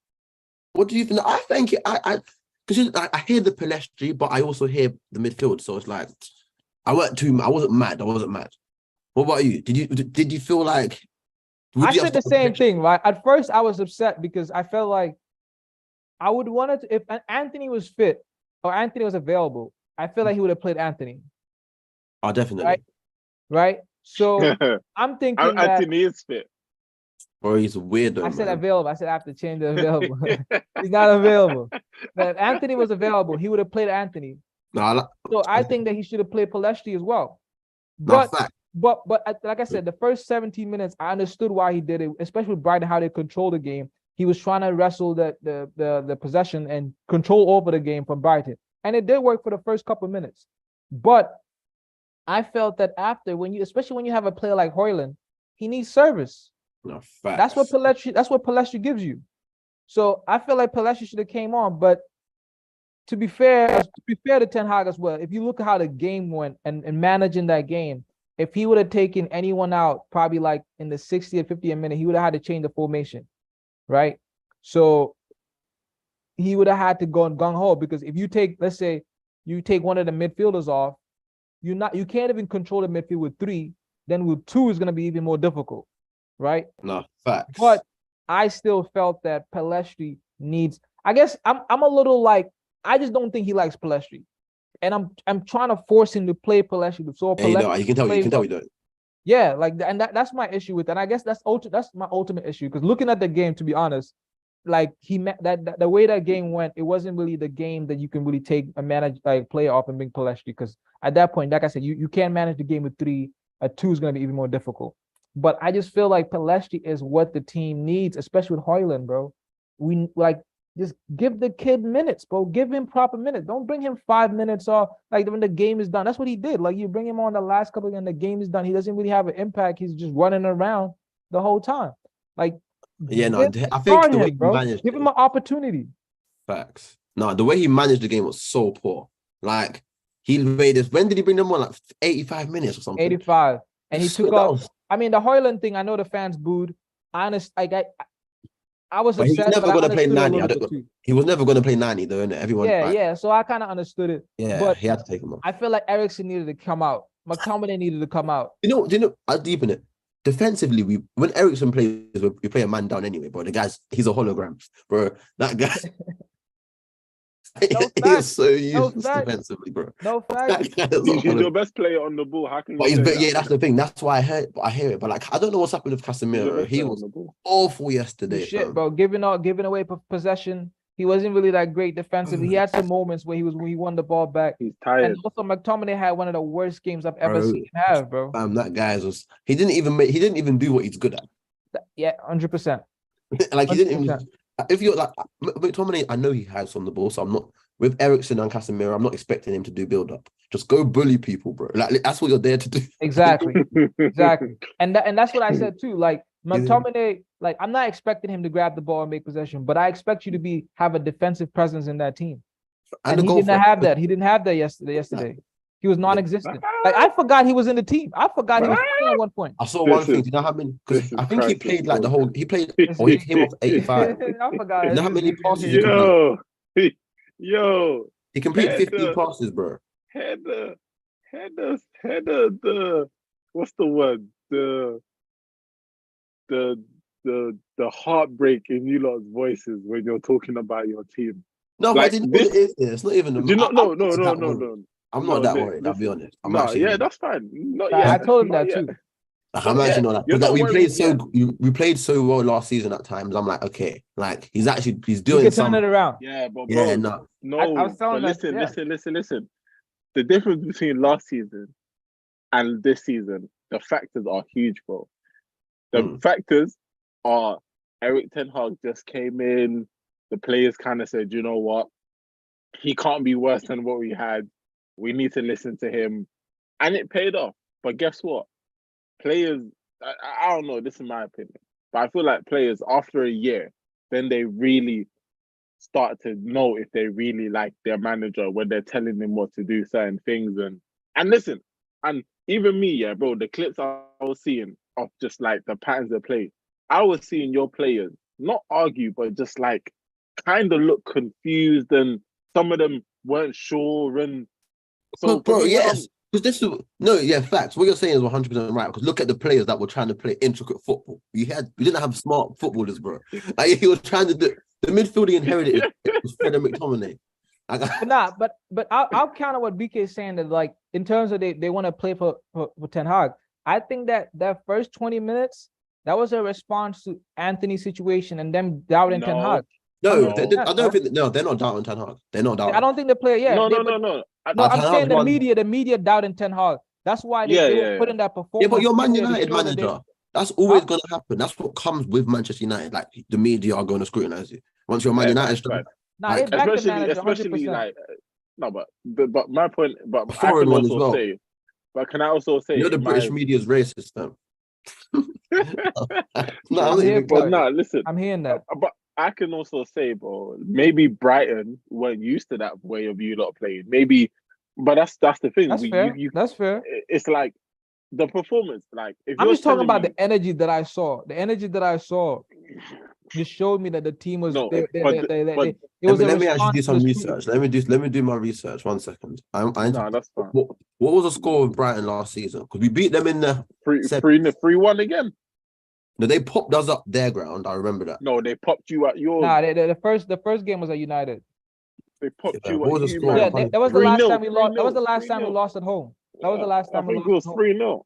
What do you think? I think because I hear the Palestri, but I also hear the midfield. So it's like I wasn't mad. What about you? Did you feel like? I said the same thing, right? At first, I was upset because I felt like I would want to, if Anthony was fit or Anthony was available, I feel like he would have played Anthony. Oh, definitely. Right? So I'm thinking that Anthony is fit. Or he's weird. I said available. I said I have to change the available. He's not available. But if Anthony was available, he would have played Anthony. No, so I think that he should have played Palestri as well. But like I said, the first 17 minutes, I understood why he did it, especially with Brighton, how they control the game. He was trying to wrestle the possession and control over the game from Brighton. And it did work for the first couple of minutes. But I felt that after, especially when you have a player like Højlund, he needs service. No, that's what Palestri gives you. So I feel like Palestri should have came on. But to be fair to Ten Hag as well, if you look at how the game went and managing that game, if he would have taken anyone out, probably like in the 60th, 50th minute, he would have had to change the formation, right? So he would have had to go gung-ho, because if you take, let's say, you take one of the midfielders off, you can't even control the midfield with 3. Then with 2 is going to be even more difficult, right? No, facts. But I still felt that Palestri needs. I guess I'm a little like, I just don't think he likes Palestri. And I'm trying to force him to play Palestri. So you can tell you don't. Yeah, like, and that's my issue with that. And I guess that's my ultimate issue, because looking at the game, to be honest, like that the way that game went, it wasn't really the game that you can really take a player off and bring Palestri, because at that point, like I said, you can't manage the game with 3. A 2 is going to be even more difficult. But I just feel like Palestri is what the team needs, especially with Højlund, bro. We just give the kid minutes, bro. Give him proper minutes. Don't bring him 5 minutes off, like when the game is done. That's what he did. Like, you bring him on the last couple and the game is done. He doesn't really have an impact. He's just running around the whole time. Like, yeah, no, I think the way he managed, give him an opportunity. Facts. No, the way he managed the game was so poor. Like, he made this. When did he bring them on? Like 85 minutes or something. 85, and he took off. I mean, the Højlund thing, I know the fans booed. I was upset. He was never going to play 90. He was never going to play 90, though, innit? Everyone. Yeah. So I kind of understood it. Yeah, but he had to take him off. I feel like Eriksen needed to come out. McTominay needed to come out. You know, I'll deepen it. Defensively, when Eriksen plays, we play a man down anyway, bro. He's a hologram, bro. That guy. He is so useless defensively, bro. No facts. He's your best player on the ball. How can you that's the thing. That's why I hear it. But like, I don't know what's happened with Casemiro. He was awful yesterday. Shit, bro. Giving away possession. He wasn't really that great defensively. He had some moments where he won the ball back. He's tired. And also, McTominay had one of the worst games I've ever seen him have, bro. That guy he didn't even do what he's good at. Yeah, 100%. Like, he didn't even. If you're like McTominay, I know he has on the ball, so I'm not with Eriksen and Casemiro. I'm not expecting him to do build up. Just go bully people, bro. Like, that's what you're there to do. Exactly. And that's what I said too. Like, McTominay, like, I'm not expecting him to grab the ball and make possession, but I expect you to have a defensive presence in that team. And he didn't have that. He didn't have that yesterday. He was non-existent. Like, I forgot he was in the team. I forgot he was playing at one point. I saw one thing. Do you know how many? Because I think he played like the whole. He played. Or he came off 85. I forgot. You know how many passes he completed? He completed 15 passes, bro. Header. The what's the word? The heartbreak in you lot's voices when you're talking about your team. No, like, but it's not even. No. I'm not that worried. I'll be honest. That's fine. I told him that too. Like, I'm actually not that. Because like, we played so well last season at times. I'm like, okay, like he's doing something. Turn it around. Yeah, but bro, no. I was telling listen. The difference between last season and this season, the factors are huge, bro. The factors are Erik Ten Hag just came in. The players kind of said, you know what, he can't be worse than what we had. We need to listen to him. and it paid off. But guess what? Players, I don't know. This is my opinion, but I feel like players after a year, then they really start to know if they really like their manager when they're telling them what to do certain things. And listen, and even me, yeah, bro, the clips I was seeing of just like the patterns they play, I was seeing your players not argue, but just like kind of look confused, and some of them weren't sure. And so, bro, yes. Because this is Factz. What you're saying is 100% right. Because look at the players that were trying to play intricate football. We didn't have smart footballers, bro. Like, he was trying to do the midfield he inherited was Fred and McTominay. But I'll counter what BK is saying, that like in terms of they want to play for Ten Hag. I think that first 20 minutes, that was a response to Anthony's situation and them doubting Ten Hag. No, I don't think. No, they're not doubting Ten Hag. They're not doubting. I don't think the player. Yeah, no. I'm saying the media doubting Ten Hag. That's why they were putting that performance. Yeah, but you're Man United manager. That's always going to happen. That's what comes with Manchester United. Like, the media are going to scrutinize you once you're Man United. Like, especially like no, but my point. But I foreign can one as also well. say. But can I also say? The British media's racist, though. Listen. I'm hearing that. But I can also say, bro, maybe Brighton weren't used to that way of you lot playing. Maybe, but that's the thing. That's fair. That's fair. It's like the performance. Like, if I'm just talking about the energy that I saw. The energy that I saw just showed me that the team was. Let me actually do some research. Let me do my research. 1 second. No, that's fine. What was the score with Brighton last season? Because we beat them in the 3-1 again. No, they popped us up their ground. I remember that. No, they popped you at yours. Nah, the first game was at United. They popped you at you, man. Yeah, that was the last time we lost. That was the last time we lost at home. That was the last time we lost. I think it was 3-0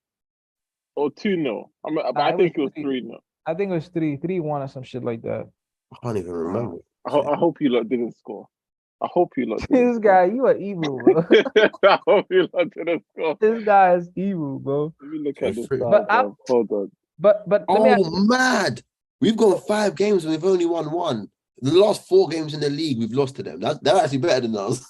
or 2-0. I think it was 3-0. I think it was 3-1 or some shit like that. I can't even remember. I hope you lot didn't score. I hope you lot. This guy, you are evil, bro. I hope you lot didn't score. This guy is evil, bro. Let me look at this. Hold on. But mad! We've got 5 games and we've only won 1. The last 4 games in the league, we've lost to them. They're actually better than us.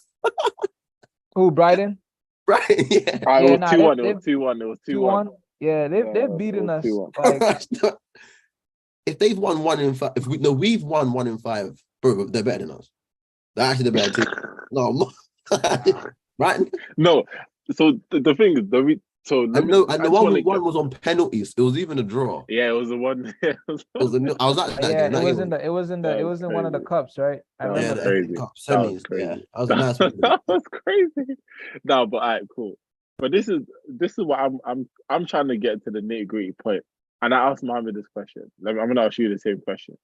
Who, Brighton? Brighton, yeah. It was 2-1. It was 2-1. It was 2-1. Yeah, they're beating us. Like, if they've won 1 in 5, we've won 1 in 5, bro. They're better than us. They're actually the better team. No, right? No. So the thing is, the one we won was on penalties. It was even a draw. Yeah, it was the one. I was at that game. It was in one of the cups, right? I remember. Crazy. Semis. Yeah, that was nice. That was crazy. No, but all right, cool. But this is what I'm trying to get to the nitty-gritty point. And I asked Mohammed this question. I'm gonna ask you the same question.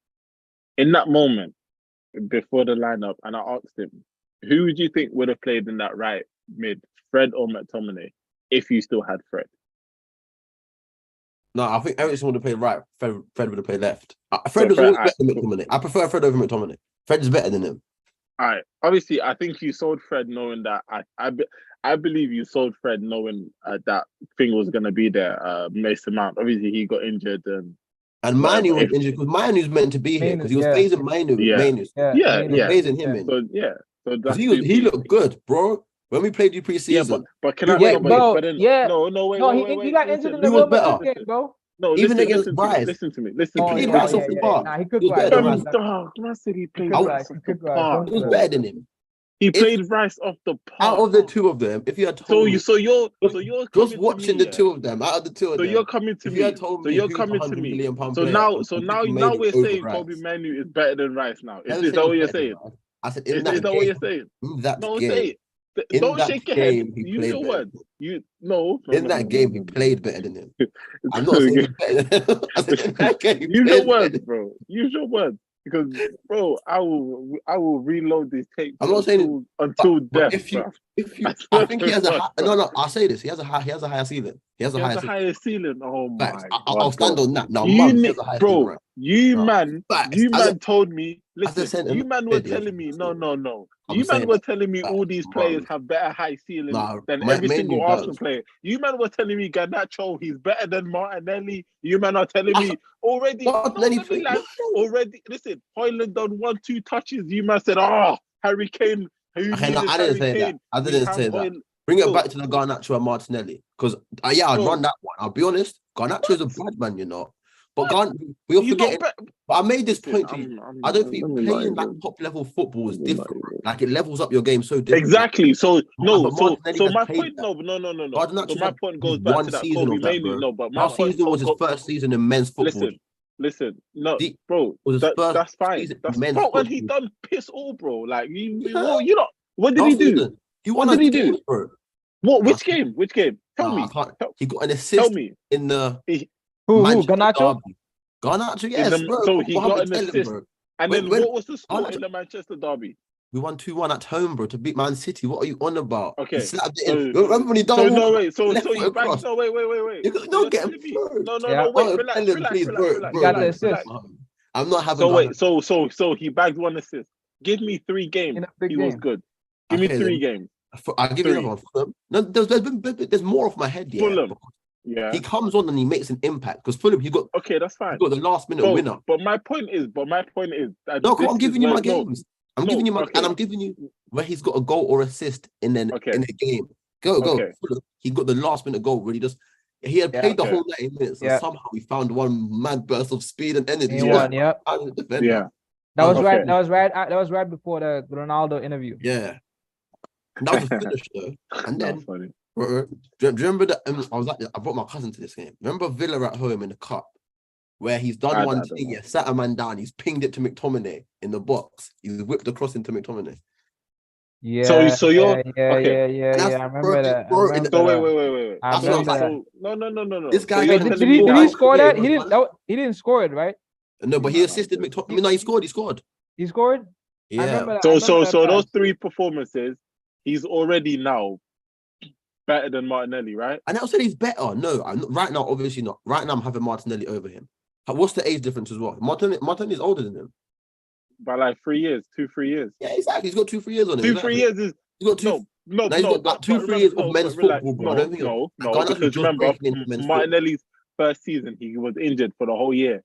In that moment, before the lineup, and I asked him, who would you think would have played in that right mid, Fred or McTominay, if you still had Fred? No, I think Eriksen would have played right. Fred would have played left. Fred was always better than McTominay. I prefer Fred over McTominay. Fred is better than him. All right. Obviously, I think you sold Fred knowing that. I believe you sold Fred knowing that thing was going to be there. Mason Mount. Obviously, he got injured. And Manu was injured because Manu's meant to be here because he was phasing Manu. Phasing him in. So he looked good, bro. When we played you pre-season. Yeah, but can I? Wait. He got injured in the Real Madrid game, bro. No, even against Bryce. Listen to me. He played Bryce off the park. Nah, he could go. I said he played Bryce off the park. He was better than him. He played Rice off the park. Out of the 2 of them, if you had told me, so you're just watching the 2 of them. Out of the 2 of them, you're coming to me. So you're coming to me. So now we're saying Kobe Manu is better than Rice now. Is that what you're saying? I said, is that what you're saying? No, say it. Don't shake your head. Use your words. In that game, he played better than him. I'm not saying better than him. I said in that game, use your words, bro. Use your words. Because, bro, I will reload these tapes. I'm not saying until death. I think he has a I'll say this. He has a higher ceiling. He has a higher ceiling. Oh my God. I'll stand on that. Now, bro, you man told me. Listen, you man were telling me no. You man were telling me all these players have better high ceilings than every single Arsenal player. You man were telling me Garnacho, he's better than Martinelli. You man are telling me already. Already, listen, Højlund done 1-2 touches. You man said, Harry Kane. I didn't say that. Bring it back to the Garnacho and Martinelli. Because, I'd run that one. I'll be honest. Garnacho is a bad man, you know. But we all forget. But I made this point to you. I don't think playing like top level football is different. Like it levels up your game so different. Exactly. So no. So my point. No. So my point goes back to that Kobe mainly. No, but my season was his first season in men's football. Listen. No, bro. That's fine. Bro, and he done piss all, bro. Like you know. What did he do? What did he do, bro? What? Which game? Tell me. He got an assist. Tell me. In the who? Garnacho? Garnacho, yes, bro. So he got an assist. And then what was the score in the Manchester derby? We won 2-1 at home, bro, to beat Man City. What are you on about? Okay. Remember when he done wait. So you back. No, wait. Don't get him. No, wait. Relax. I'm not having. So he bagged one assist. Give me 3 games. He was good. Give me 3 games. I'll give you another one. No, there's more off my head. Yeah. He comes on and he makes an impact because Fulham, he got that's fine. He got the last minute winner. But my point is no, I'm giving you my games. I'm giving you and I'm giving you where he's got a goal or assist in the game. Go. Okay. He got the last minute goal where he had played the whole 90 minutes and somehow he found one mad burst of speed and energy. That was right before the Ronaldo interview. Yeah. That was a finish though. And then funny. Do you remember that? I brought my cousin to this game. Remember Villa at home in the cup, where he's done one thing, sat a man down, he's pinged it to McTominay in the box. He's whipped across into McTominay. Yeah. So you're I remember that. Wait. I remember that. No. This guy did he score that? He didn't score it, right? No, but he assisted McTominay. No, he scored. He scored. Yeah. So those 3 performances, he's already now better than Martinelli, right? I never said he's better. No, right now, obviously not. Right now, I'm having Martinelli over him. What's the age difference as well? Martinelli is older than him. By like 3 years, 2-3 years. Yeah, exactly. He's got 2-3 years on him. 2-3 years is... He's got two... No, he's got about 2-3 years of men's football, bro. I don't think no, because remember, Martinelli's first season, he was injured for the whole year.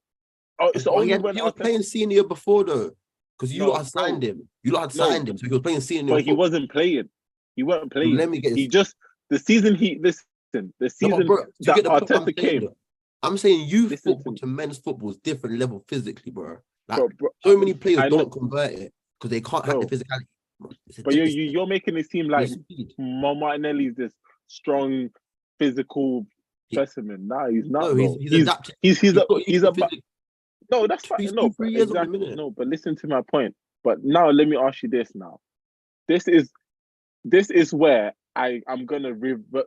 He was playing senior before, though, because you lot had signed him. You lot had signed him, so he was playing senior. But he wasn't playing. He wasn't playing. Let me get the season that Arteta came. I'm saying youth football to men's football is different level physically, bro. Like so many players don't convert it because they can't have the physicality. But you're making it seem like Martinelli's this strong physical specimen. Nah, he's not. No, he's adapted. No, that's fine. No, exactly. No, but listen to my point. But now let me ask you this. Now, this is where I'm gonna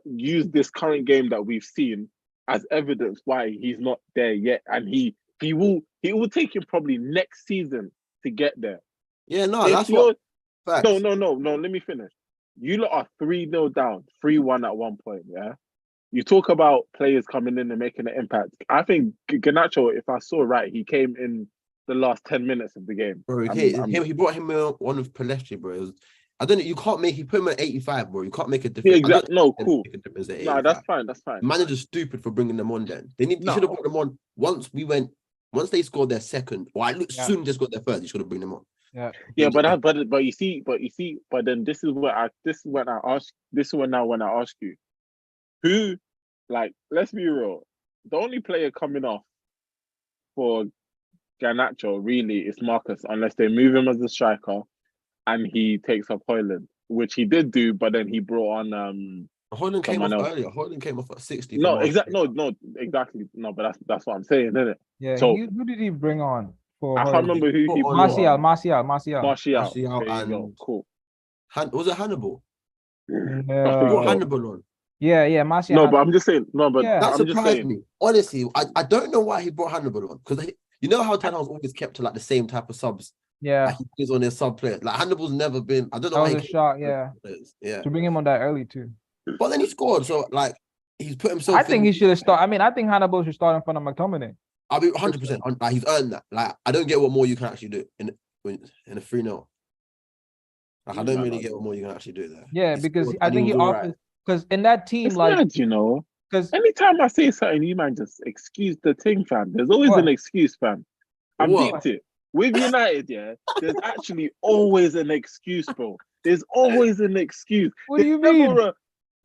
use this current game that we've seen as evidence why he's not there yet, and he will take him probably next season to get there. Yeah, no, that's what. Facts. No. Let me finish. You lot are 3-0 down, 3-1 at one point. Yeah, you talk about players coming in and making an impact. I think Garnacho, if I saw right, he came in the last 10 minutes of the game. Bro, he brought him on with Palestri, bro. I don't know. You can't make. He put him at 85, bro. You can't make a difference. Yeah, exactly. No, cool. No, that's fine. Manager's stupid for bringing them on. Then they should have brought them on once they scored their second. Or soon just got their first. You should have bring them on. Yeah. But you see. But then this is when I ask you, who, like, let's be real. The only player coming off for Garnacho really is Marcus, unless they move him as a striker. And he takes up Højlund, which he did do, but then he brought on Højlund came off earlier. Højlund came off at 60. No, exactly. No, but that's what I'm saying, isn't it? Yeah. So who did he bring on for? I can't remember who he brought. Martial. And cool. Was it Hannibal? Yeah. Hannibal on. Yeah, Martial. No, but I'm just saying. No, but that surprised me. Honestly, I don't know why he brought Hannibal on, because you know how Ten Hag's always kept to like the same type of subs. Yeah, like he's on his sub players. Like Hannibal's never been. I don't know. That was a shot. Yeah. To bring him on that early too. But then he scored. So like he's put himself. I think he should have started. I mean, I think Hannibal should start in front of McTominay. I'll be 100%. Like he's earned that. Like I don't get what more you can actually do in a 3-0. Like I don't really get what more you can actually do there. Yeah, because I think he offers. Because in that team, it's like mad, you know. Because anytime I say something, you might just excuse the thing, fam. There's always an excuse, fam. I'm deep it. With United, yeah, there's actually always an excuse, bro. There's always an excuse. What do you mean?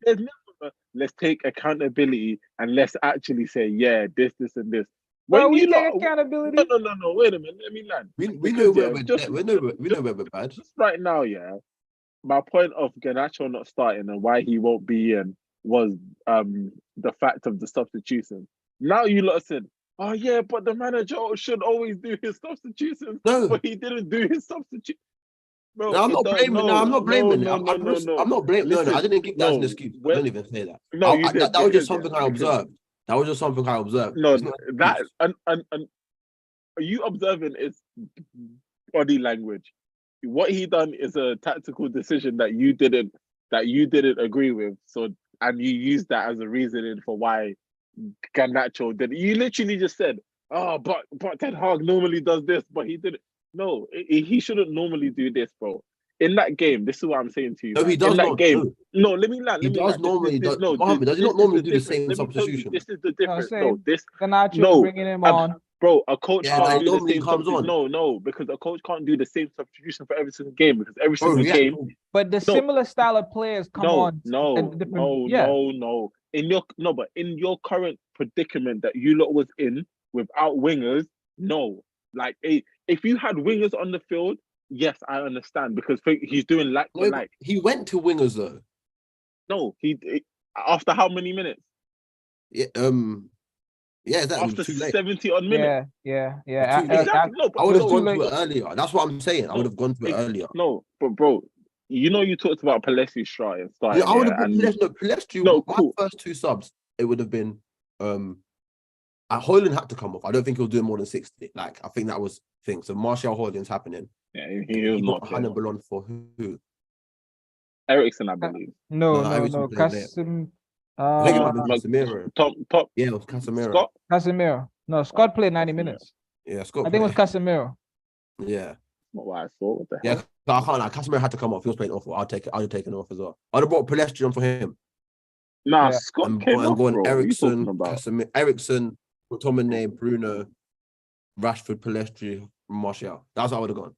There's never let's take accountability and let's actually say, yeah, this, and this. Well, we take accountability. No. Wait a minute. Let me land. We know where we're bad. Just right now, yeah. My point of Garnacho not starting and why he won't be in was the fact of the substitution. Now you lot said, oh yeah, but the manager should always do his substitutions. No, but he didn't do his substitution. Bro, no, I'm not blaming. No, I'm not blaming. No, I'm not blaming. No, I didn't give that as an excuse. Don't even say that. No, that was just something I observed. That was just something I observed. No, that and you observing is body language. What he done is a tactical decision that you didn't agree with. So and you used that as a reasoning for why Garnacho did it. You literally just said, "Oh, but Ten Hag normally does this, but he didn't." No, he shouldn't normally do this, bro. In that game, this is what I'm saying to you. No, he does in that not. game. No, let me land. He does normally. Mohammed, does he not normally do the same substitution? This is the difference. Garnacho bringing him on. Bro, a coach can't do the same substitution. No, because a coach can't do the same substitution for every single game because every single game. But the similar style of players come on. No. In your current predicament that you lot was in without wingers, no. Like if you had wingers on the field, yes, I understand because he's doing like for like. He went to wingers though. No, he after how many minutes? Yeah, that after was too late. 70 odd minutes. Yeah. Exactly. No, I would have gone to it earlier. That's what I'm saying. I would have gone to it earlier. No, but bro, you talked about Pelestri starting. Yeah, I would have been Pelestri. No, cool. My first two subs, it would have been Højlund had to come off. I don't think he'll do more than 60. Like I think that was thing. So Martial Højlund's happening. Yeah, he was not Hannibal on for who? Ericsson, I believe. No. Casemiro. Top. Yeah, it was Casemiro. Scott? Casemiro. No, Scott played 90 minutes. Yeah, Scott. I think it was Casemiro. Yeah. Not what I saw. What the hell? Yeah, I can't. Like, Casemiro had to come off. He was playing awful. I'd have taken off as well. I'd have brought Pelestri on for him. Nah, Scott came off, going Ericsson, Casemiro, Ericsson, McTominay, Bruno, Rashford, Pelestri, Martial. That's how I would have gone.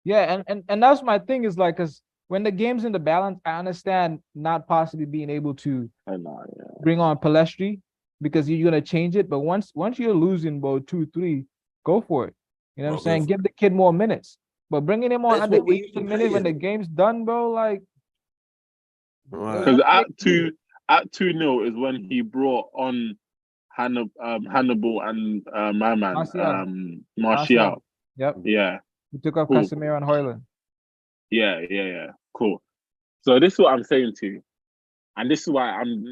Yeah, and that's my thing is like, because when the game's in the balance, I understand not possibly being able to bring on Pelestri because you're gonna change it. But once you're losing about 2-3, go for it. You know what I'm saying? Give the kid more minutes. But bringing him on at the 80th minute when the game's done, bro, like because at 2-0 is when he brought on Hannibal and my man Martial. Yep. Yeah. He took off Casemiro and Højlund. Yeah. Cool. So this is what I'm saying to you. And this is why I'm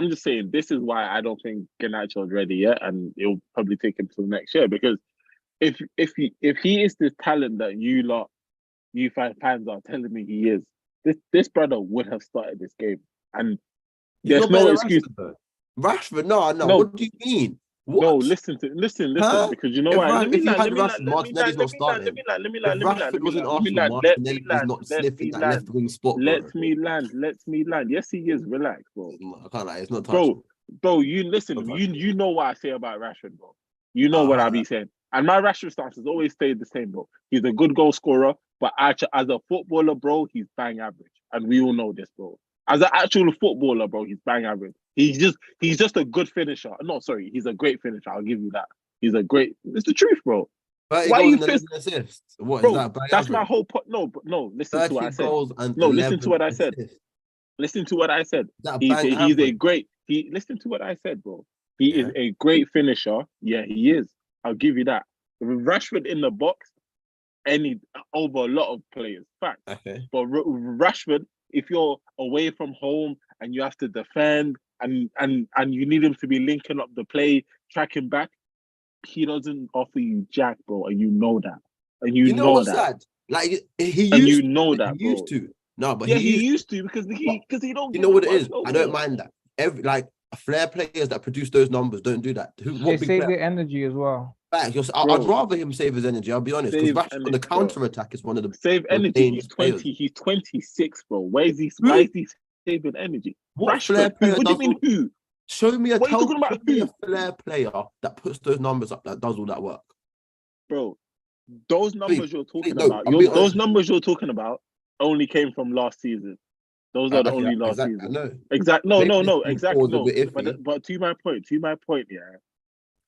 just saying this is why I don't think Garnacho is ready yet, and it'll probably take him till next year. Because if he is this talent that you fans are telling me he is, this brother would have started this game. And there's no excuse. Rashford, no. What do you mean? What? No, listen, because you know why. Let me land. Martinelli's not starting. Rashford wasn't Arsenal. Martinelli was not sniffing that left wing spot. Let me land. Yes, he is. Relax, bro. I can't lie. It's not touchable. Bro, you listen. You know what I say about Rashford, bro. You know what I be saying. And my Rashford stance has always stayed the same, bro. He's a good goal scorer, but actually, as a footballer, bro, he's bang average, and we all know this, bro. As an actual footballer, bro, he's bang average. He's just a good finisher. No, sorry, he's a great finisher. I'll give you that. It's the truth, bro. Why you assists? What bro, is that? That's my whole point. No, listen to what I said. Listen to what I said. Listen to what I said. He's a great. Listen to what I said, bro. He is a great finisher. Yeah, he is. I'll give you that. Rashford in the box, over a lot of players. Fact. Okay. But Rashford, if you're away from home and you have to defend and you need him to be linking up the play, tracking back, he doesn't offer you jack, bro, and you know that. And you know what's that. Like he used to. No, but he used to because he don't. You know what it is? I don't mind that. Flair players that produce those numbers don't do that. They save their energy as well. I'd rather him save his energy. I'll be honest. Because on the counter attack is one of the save energy. He's 20. He's 26, bro. Why is he saving energy? What Flair player? What do you mean who? Show me a Flair player that puts those numbers up, that does all that work, bro. Those numbers you're talking about. Those numbers you're talking about only came from last season. Those are the only last season. No. Exactly. No. Exactly. No. Iffy. But to my point, yeah.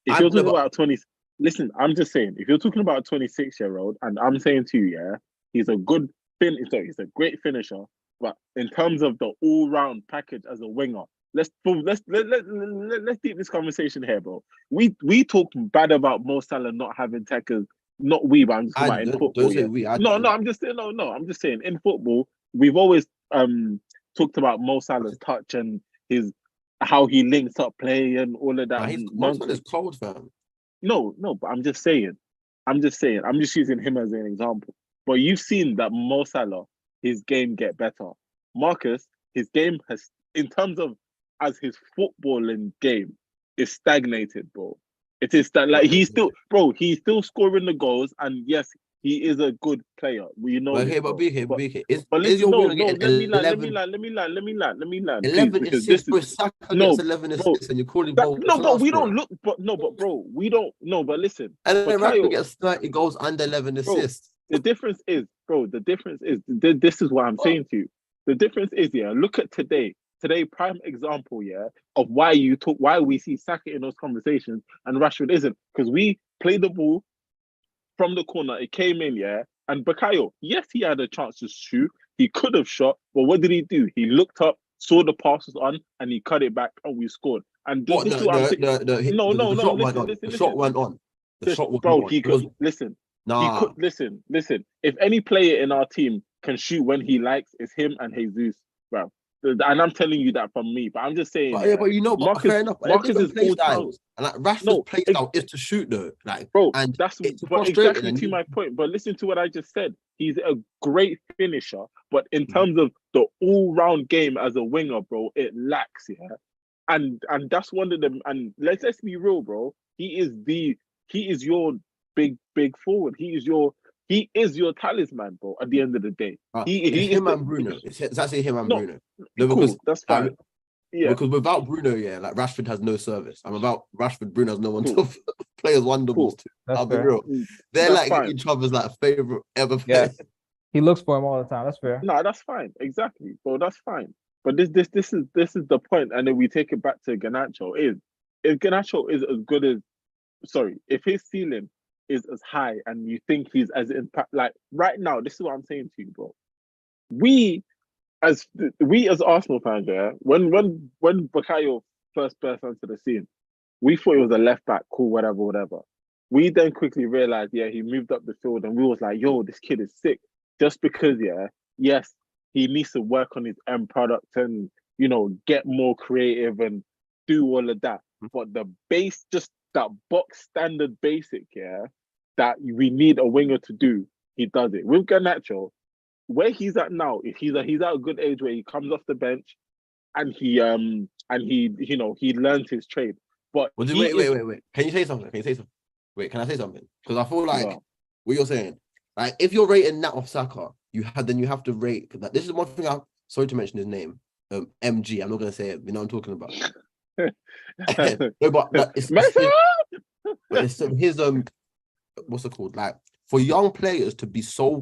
If you're talking about 20, listen, I'm just saying, if you're talking about a 26-year-old, and I'm saying to you, yeah, he's a good he's a great finisher, but in terms of the all-round package as a winger, let's deep this conversation here, bro. We talk bad about Mo Salah not having tackles. Not we, but I'm just talking about in football. Don't say we. I'm just saying I'm just saying in football, we've always talked about Mo Salah's touch and his how he links up play and all of that. Mo Salah's cold, fam. No, but I'm just saying. I'm just using him as an example. But you've seen that Mo Salah, his game get better. Marcus, his game has, in terms of as his footballing game, is stagnated, bro. It is that like he's still scoring the goals, and yes, he is a good player. We know. But BK. Let me land. 11 assists, bro. Saka gets 11 assists, and you're calling bro. But we don't look. But bro, we don't. No, but listen. And then Rashford gets 30 goals under 11 assists. The difference is, this is what I'm saying to you. The difference is, yeah, look at today. Today, prime example, yeah, of why we see Saka in those conversations and Rashford isn't. Because we played the ball from the corner, it came in, yeah. And Bukayo, yes, he had a chance to shoot. He could have shot, but what did he do? He looked up, saw the pass was on, and he cut it back, and we scored. And the shot went on. The shot was on. He could listen. Nah. He could listen. If any player in our team can shoot when he likes, it's him and Jesus, bro. And I'm telling you that from me, but I'm just saying. But you know, fair enough. Marcus is play styles, and like Rashford's play style is to shoot, though. Like, bro, and that's exactly to my point. But listen to what I just said. He's a great finisher, but in terms of the all-round game as a winger, bro, it lacks. Yeah, and that's one of them. And let's be real, bro. He is your big forward. He is your talisman, bro. At the end of the day, he him and Bruno. It's actually him and Bruno. No, because that's fine. Yeah, because without Bruno, yeah, like Rashford has no service. I'm about Rashford. Bruno has no one to play as one doubles to. I'll be real. They're like each other's like favorite ever player. Yeah. He looks for him all the time. That's fair. No, that's fine. Exactly, bro. That's fine. But this is the point, and then we take it back to Garnacho. If Garnacho is as good as, if his ceiling is as high and you think he's as impact, like right now, this is what I'm saying to you, bro. We as Arsenal fans, yeah, when Bukayo first burst onto the scene, we thought he was a left back, cool, whatever. We then quickly realized, yeah, he moved up the field, and we was like, yo, this kid is sick. Just because, yeah, yes, he needs to work on his end product and, you know, get more creative and do all of that. But the base, just that box standard basic, yeah, that we need a winger to do, he does it. With Garnacho, where he's at now, he's at a good age where he comes off the bench and he you know, he learns his trade. But wait. Can you say something? Wait, can I say something? Because I feel like what you're saying, like if you're rating that off Saka, you have to rate that. This is one thing sorry to mention his name. MG. I'm not gonna say it. You know what I'm talking about. No, but it's his what's it called? Like for young players to be so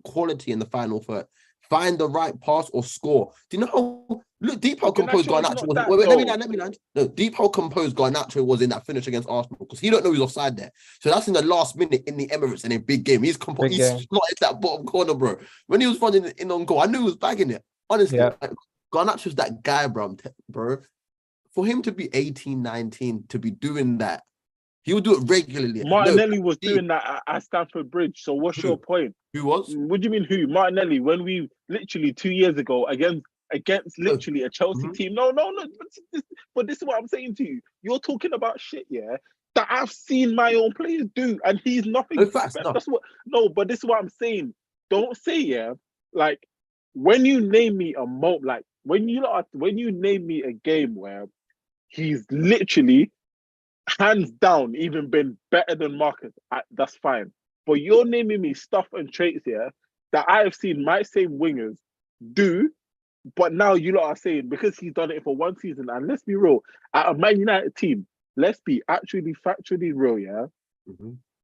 quality in the final third, find the right pass or score. Do you know how deep how composed Garnacho was? Wait, let me land. No, deep how composed Garnacho was in that finish against Arsenal because he don't know he's offside there. So that's in the last minute in the Emirates in a big game. He's composed. He's slotted that bottom corner, bro. When he was running in on goal, I knew he was bagging it. Honestly, like, Garnacho's that guy, bro. For him to be 18, 19, to be doing that, he would do it regularly. Martinelli was doing that at Stamford Bridge. So what's your point? Who was? What do you mean who? Martinelli, when we literally 2 years ago against literally a Chelsea team. No. But this is what I'm saying to you. You're talking about shit, yeah, that I've seen my own players do, and he's nothing. But this is what I'm saying. Don't say, yeah, like when you name me a moment, like when you name me a game where he's literally hands down even been better than Marcus, that's fine. But you're naming me stuff and traits here that I have seen my same wingers do, but now you lot are saying because he's done it for one season. And let's be real, at a Man United team, let's be actually factually real, yeah?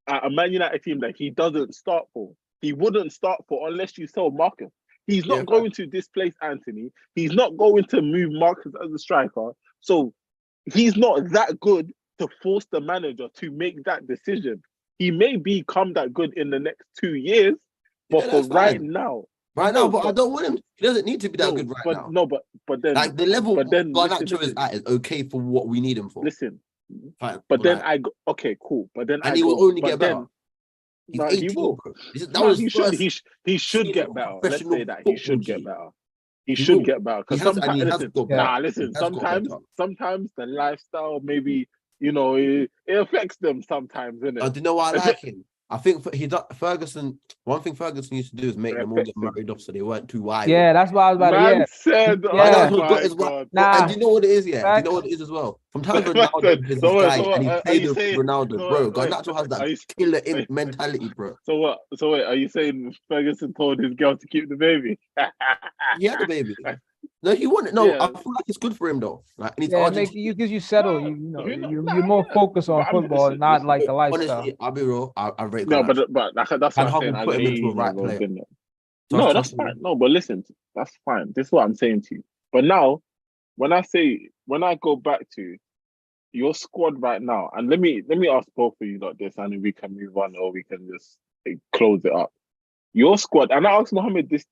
At a Man United team that he doesn't start for, he wouldn't start for unless you sell Marcus. He's not going to displace Anthony. He's not going to move Marcus as a striker. So he's not that good to force the manager to make that decision. He may become that good in the next 2 years, but for right now. Right now, but I don't want him. He doesn't need to be that good now. No, but then like the level Garnacho is at is okay for what we need him for. Listen, fine, but then okay, cool. But then he will only get better. He's 18, he will. He should get better. Let's say that he should get better. He should get better because sometimes the lifestyle maybe it affects them sometimes, innit? Do you know why I like him? I think Ferguson. One thing Ferguson used to do is make them all get married off so they weren't too wide. Yeah, that's what I was about to say. And do you know what it is? Yeah, do you know what it is as well? Sometimes Ronaldo is his guy and he played with Ronaldo, bro. Garnacho has that killer mentality, bro. So what? So wait, are you saying Ferguson told his girl to keep the baby? He had the baby. No, he wanted. No, I feel like it's good for him though. Like, and it gives you settle. You're more focused on football, not like the lifestyle. Honestly, I'll be real. I rate. No, but that's what I'm saying. Put him into a right player. No, that's fine. No, but listen, that's fine. This is what I'm saying to you. But now, when I go back to your squad right now, and let me ask both of you like this, and then we can move on, or we can just close it up. Your squad, and I asked Mohammed this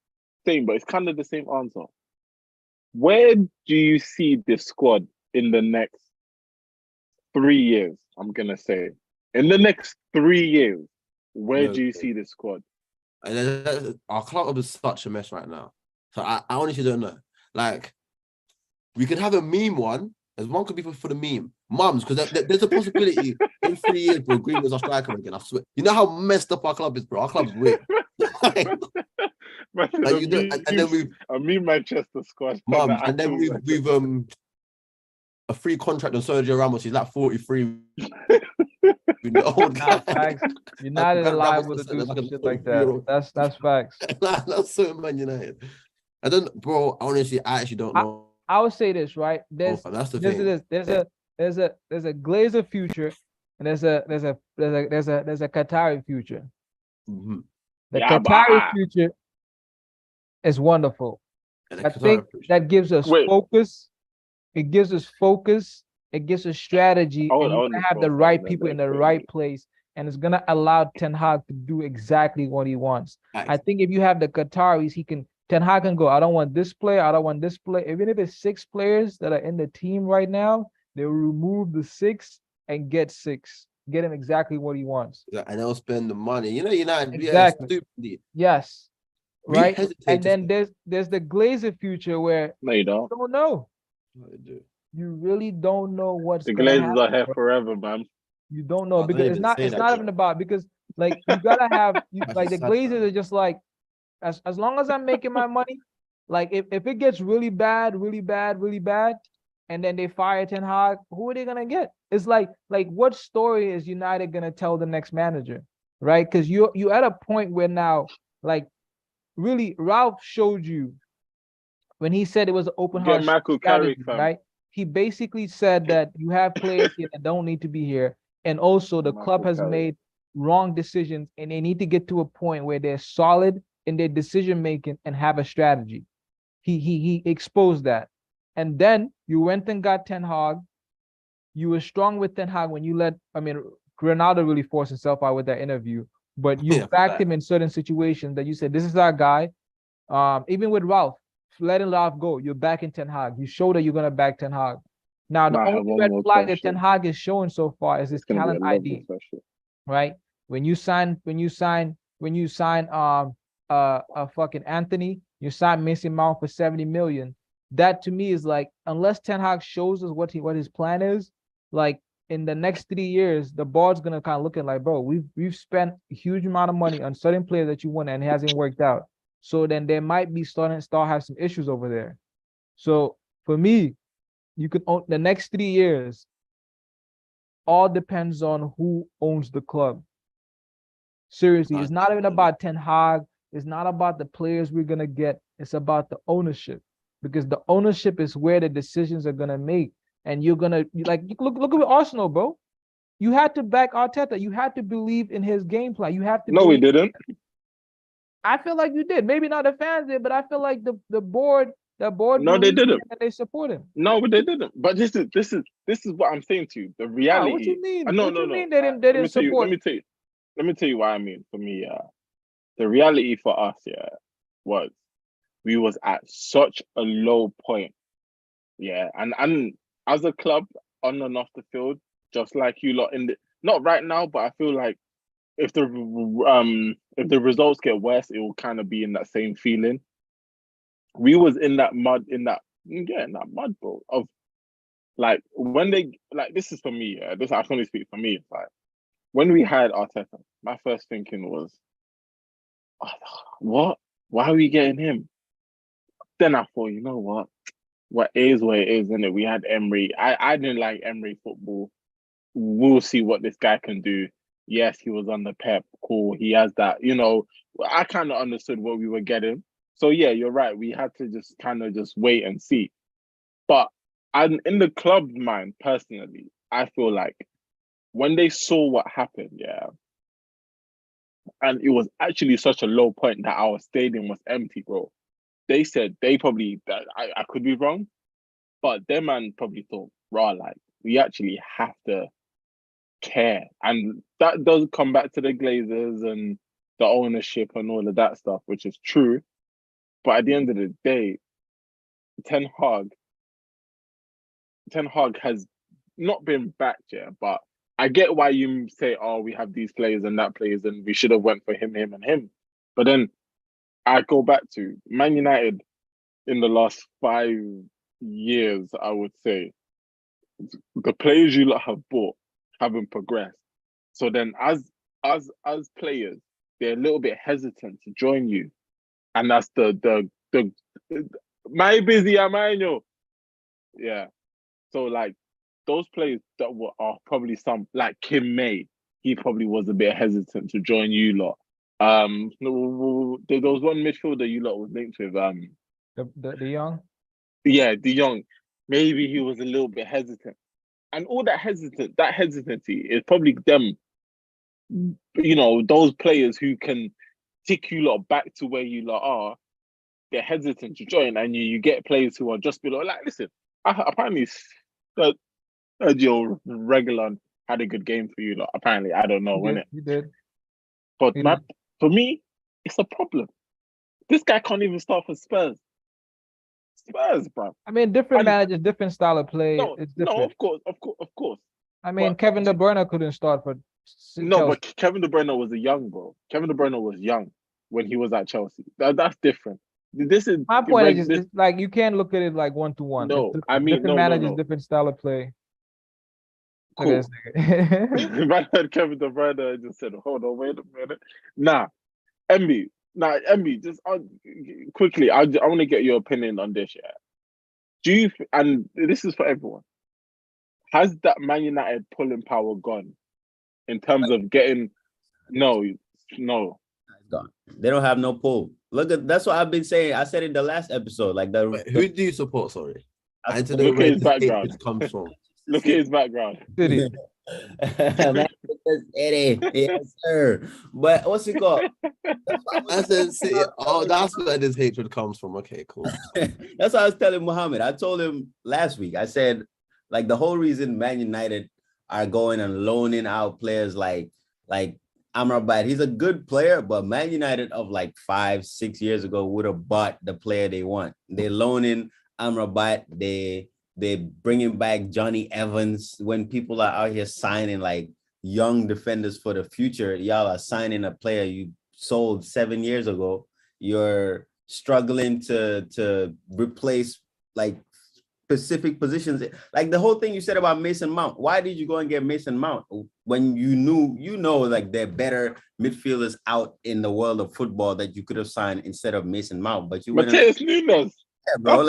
thing, but it's kind of the same answer. Where do you see this squad in the next 3 years? I'm gonna say in the next 3 years, where do you see this squad? Our club is such a mess right now, so I honestly don't know. Like, we could have a meme one. There's one could be for the meme mums, because there's a possibility in 3 years, bro, Green was our striker again. I swear. You know how messed up our club is, bro. Our club's weird. And then we've a meme Manchester squad. Mums, and then we've a free contract on Sergio Ramos. He's like 43. The old guy. United alive with do some shit like that. That's facts. That's so Man United. I don't, bro. Honestly, I actually don't know. I would say this, right? There's a Glazer future, and there's a Qatari future. Mm-hmm. The Qatari future is wonderful. I think that gives us focus. It gives us focus. It gives us strategy. And you're gonna have the right people in the right place, and it's gonna allow Ten Hag to do exactly what he wants. Nice. I think if you have the Qataris, Ten Hag can go, I don't want this player, I don't want this player. Even if it's 6 players that are in the team right now, they'll remove the 6 and get 6. Get him exactly what he wants. Yeah, and they'll spend the money. United. Exactly. Yes. Right. And then there's the Glazer future where you don't know. No, you really don't know what's the Glazers are here forever, man. You don't know because it's not even about, because like you gotta have like the Glazers are just like, as long as I'm making my money, like if it gets really bad, and then they fire Ten Hag, who are they gonna get? It's like what story is United gonna tell the next manager, right? Because you at a point where now, like, really, Ralph showed you when he said it was an open heart strategy, right? He basically said that you have players here that don't need to be here, and also the club has made wrong decisions, and they need to get to a point where they're solid in their decision making and have a strategy. He exposed that, and then you went and got Ten Hag. You were strong with Ten Hag when you Ronaldo really forced himself out with that interview, but you backed him in certain situations that you said, this is our guy. Even with Ralph, letting Ralph go, you're backing Ten Hag. You show that you're gonna back Ten Hag. Now the only red flag that Ten Hag is showing so far is his talent ID, right? When you sign a fucking Anthony, you sign Mason Mount for 70 million. That to me is like, unless Ten Hag shows us what his plan is, like in the next 3 years, the board's gonna kind of looking like, bro, we've spent a huge amount of money on certain players that you want and it hasn't worked out. So then there might be start have some issues over there. So for me, you could own the next 3 years. All depends on who owns the club. Seriously, it's not even about Ten Hag. It's not about the players we're gonna get. It's about the ownership, because the ownership is where the decisions are gonna make. And you're gonna look at Arsenal, bro. You had to back Arteta. You had to believe in his game plan. You have to. No, we didn't. I feel like you did. Maybe not the fans did, but I feel like the board. The board. No, they didn't. And they support him. No, but they didn't. But this is what I'm saying to you. The reality. What you mean? No, what no, you no. mean they didn't support? Let me tell you what I mean. For me, the reality for us, was we was at such a low point. Yeah, and as a club on and off the field, just like you lot not right now, but I feel like if the results get worse, it will kind of be in that same feeling. We was in that mud, bro. Of like when they this is for me, this I can only speak for me. It's like when we hired Arteta, my first thinking was, what? Why are we getting him? Then I thought, you know what? What is where it is, isn't it? We had Emery. I didn't like Emery football. We'll see what this guy can do. Yes, he was on the Pep. Cool. He has that, I kind of understood what we were getting. So yeah, you're right. We had to just kind of just wait and see. But in the club mind, personally, I feel like when they saw what happened, and it was actually such a low point that our stadium was empty, bro. They said they probably, I could be wrong, but their man probably thought, we actually have to care. And that does come back to the Glazers and the ownership and all of that stuff, which is true. But at the end of the day, Ten Hag has not been backed yet, but I get why you say, we have these players and that players and we should have went for him and him. But then I go back to Man United in the last 5 years, I would say, the players you lot have bought haven't progressed. So then as players, they're a little bit hesitant to join you. And that's the my busy Amino. Yeah. So like those players that are probably some like Kim May, he probably was a bit hesitant to join you lot. There was one midfielder you lot was linked with. The Young? Yeah, De Jong. Maybe he was a little bit hesitant. And all that hesitancy is probably them, those players who can tick you lot back to where you lot are, they're hesitant to join, and you get players who are just below. Like, listen, apparently, Sergio Reguilon had a good game for you lot. Apparently, I don't know when he did. But for me, it's a problem. This guy can't even start for Spurs. Spurs, bro. I mean, different managers, different style of play. It's different. No, of course. I mean, Kevin De Bruyne couldn't start for Chelsea. But Kevin De Bruyne was a young bro. Kevin De Bruyne was young when he was at Chelsea. That's different. This is my point. It's like you can't look at it like 1-to-1. No, I mean different managers, different style of play. Cool. If I heard Kevin De Bruyne, I just said, "Hold on, wait a minute." Nah, Emby, just quickly, I want to get your opinion on this. Yeah, do you? And this is for everyone. Has that Man United pulling power gone in terms of getting? No. It's gone. They don't have no pull. That's what I've been saying. I said in the last episode, who do you support? Sorry, look at his background. Comes from. Look at his background. City. Yes, sir. But what's it called? I said City. Oh, that's where this hatred comes from. Okay, cool. That's what I was telling Muhammad. I told him last week. I said, the whole reason Man United are going and loaning out players like Amrabat. He's a good player, but Man United of 5-6 years ago would have bought the player they want. They loaning Amrabat. They bringing back Johnny Evans. When people are out here signing young defenders for the future, y'all are signing a player you sold 7 years ago. You're struggling to replace specific positions. The whole thing you said about Mason Mount. Why did you go and get Mason Mount when you know there are better midfielders out in the world of football that you could have signed instead of Mason Mount? But you Mateus Nunes. Yeah, bro.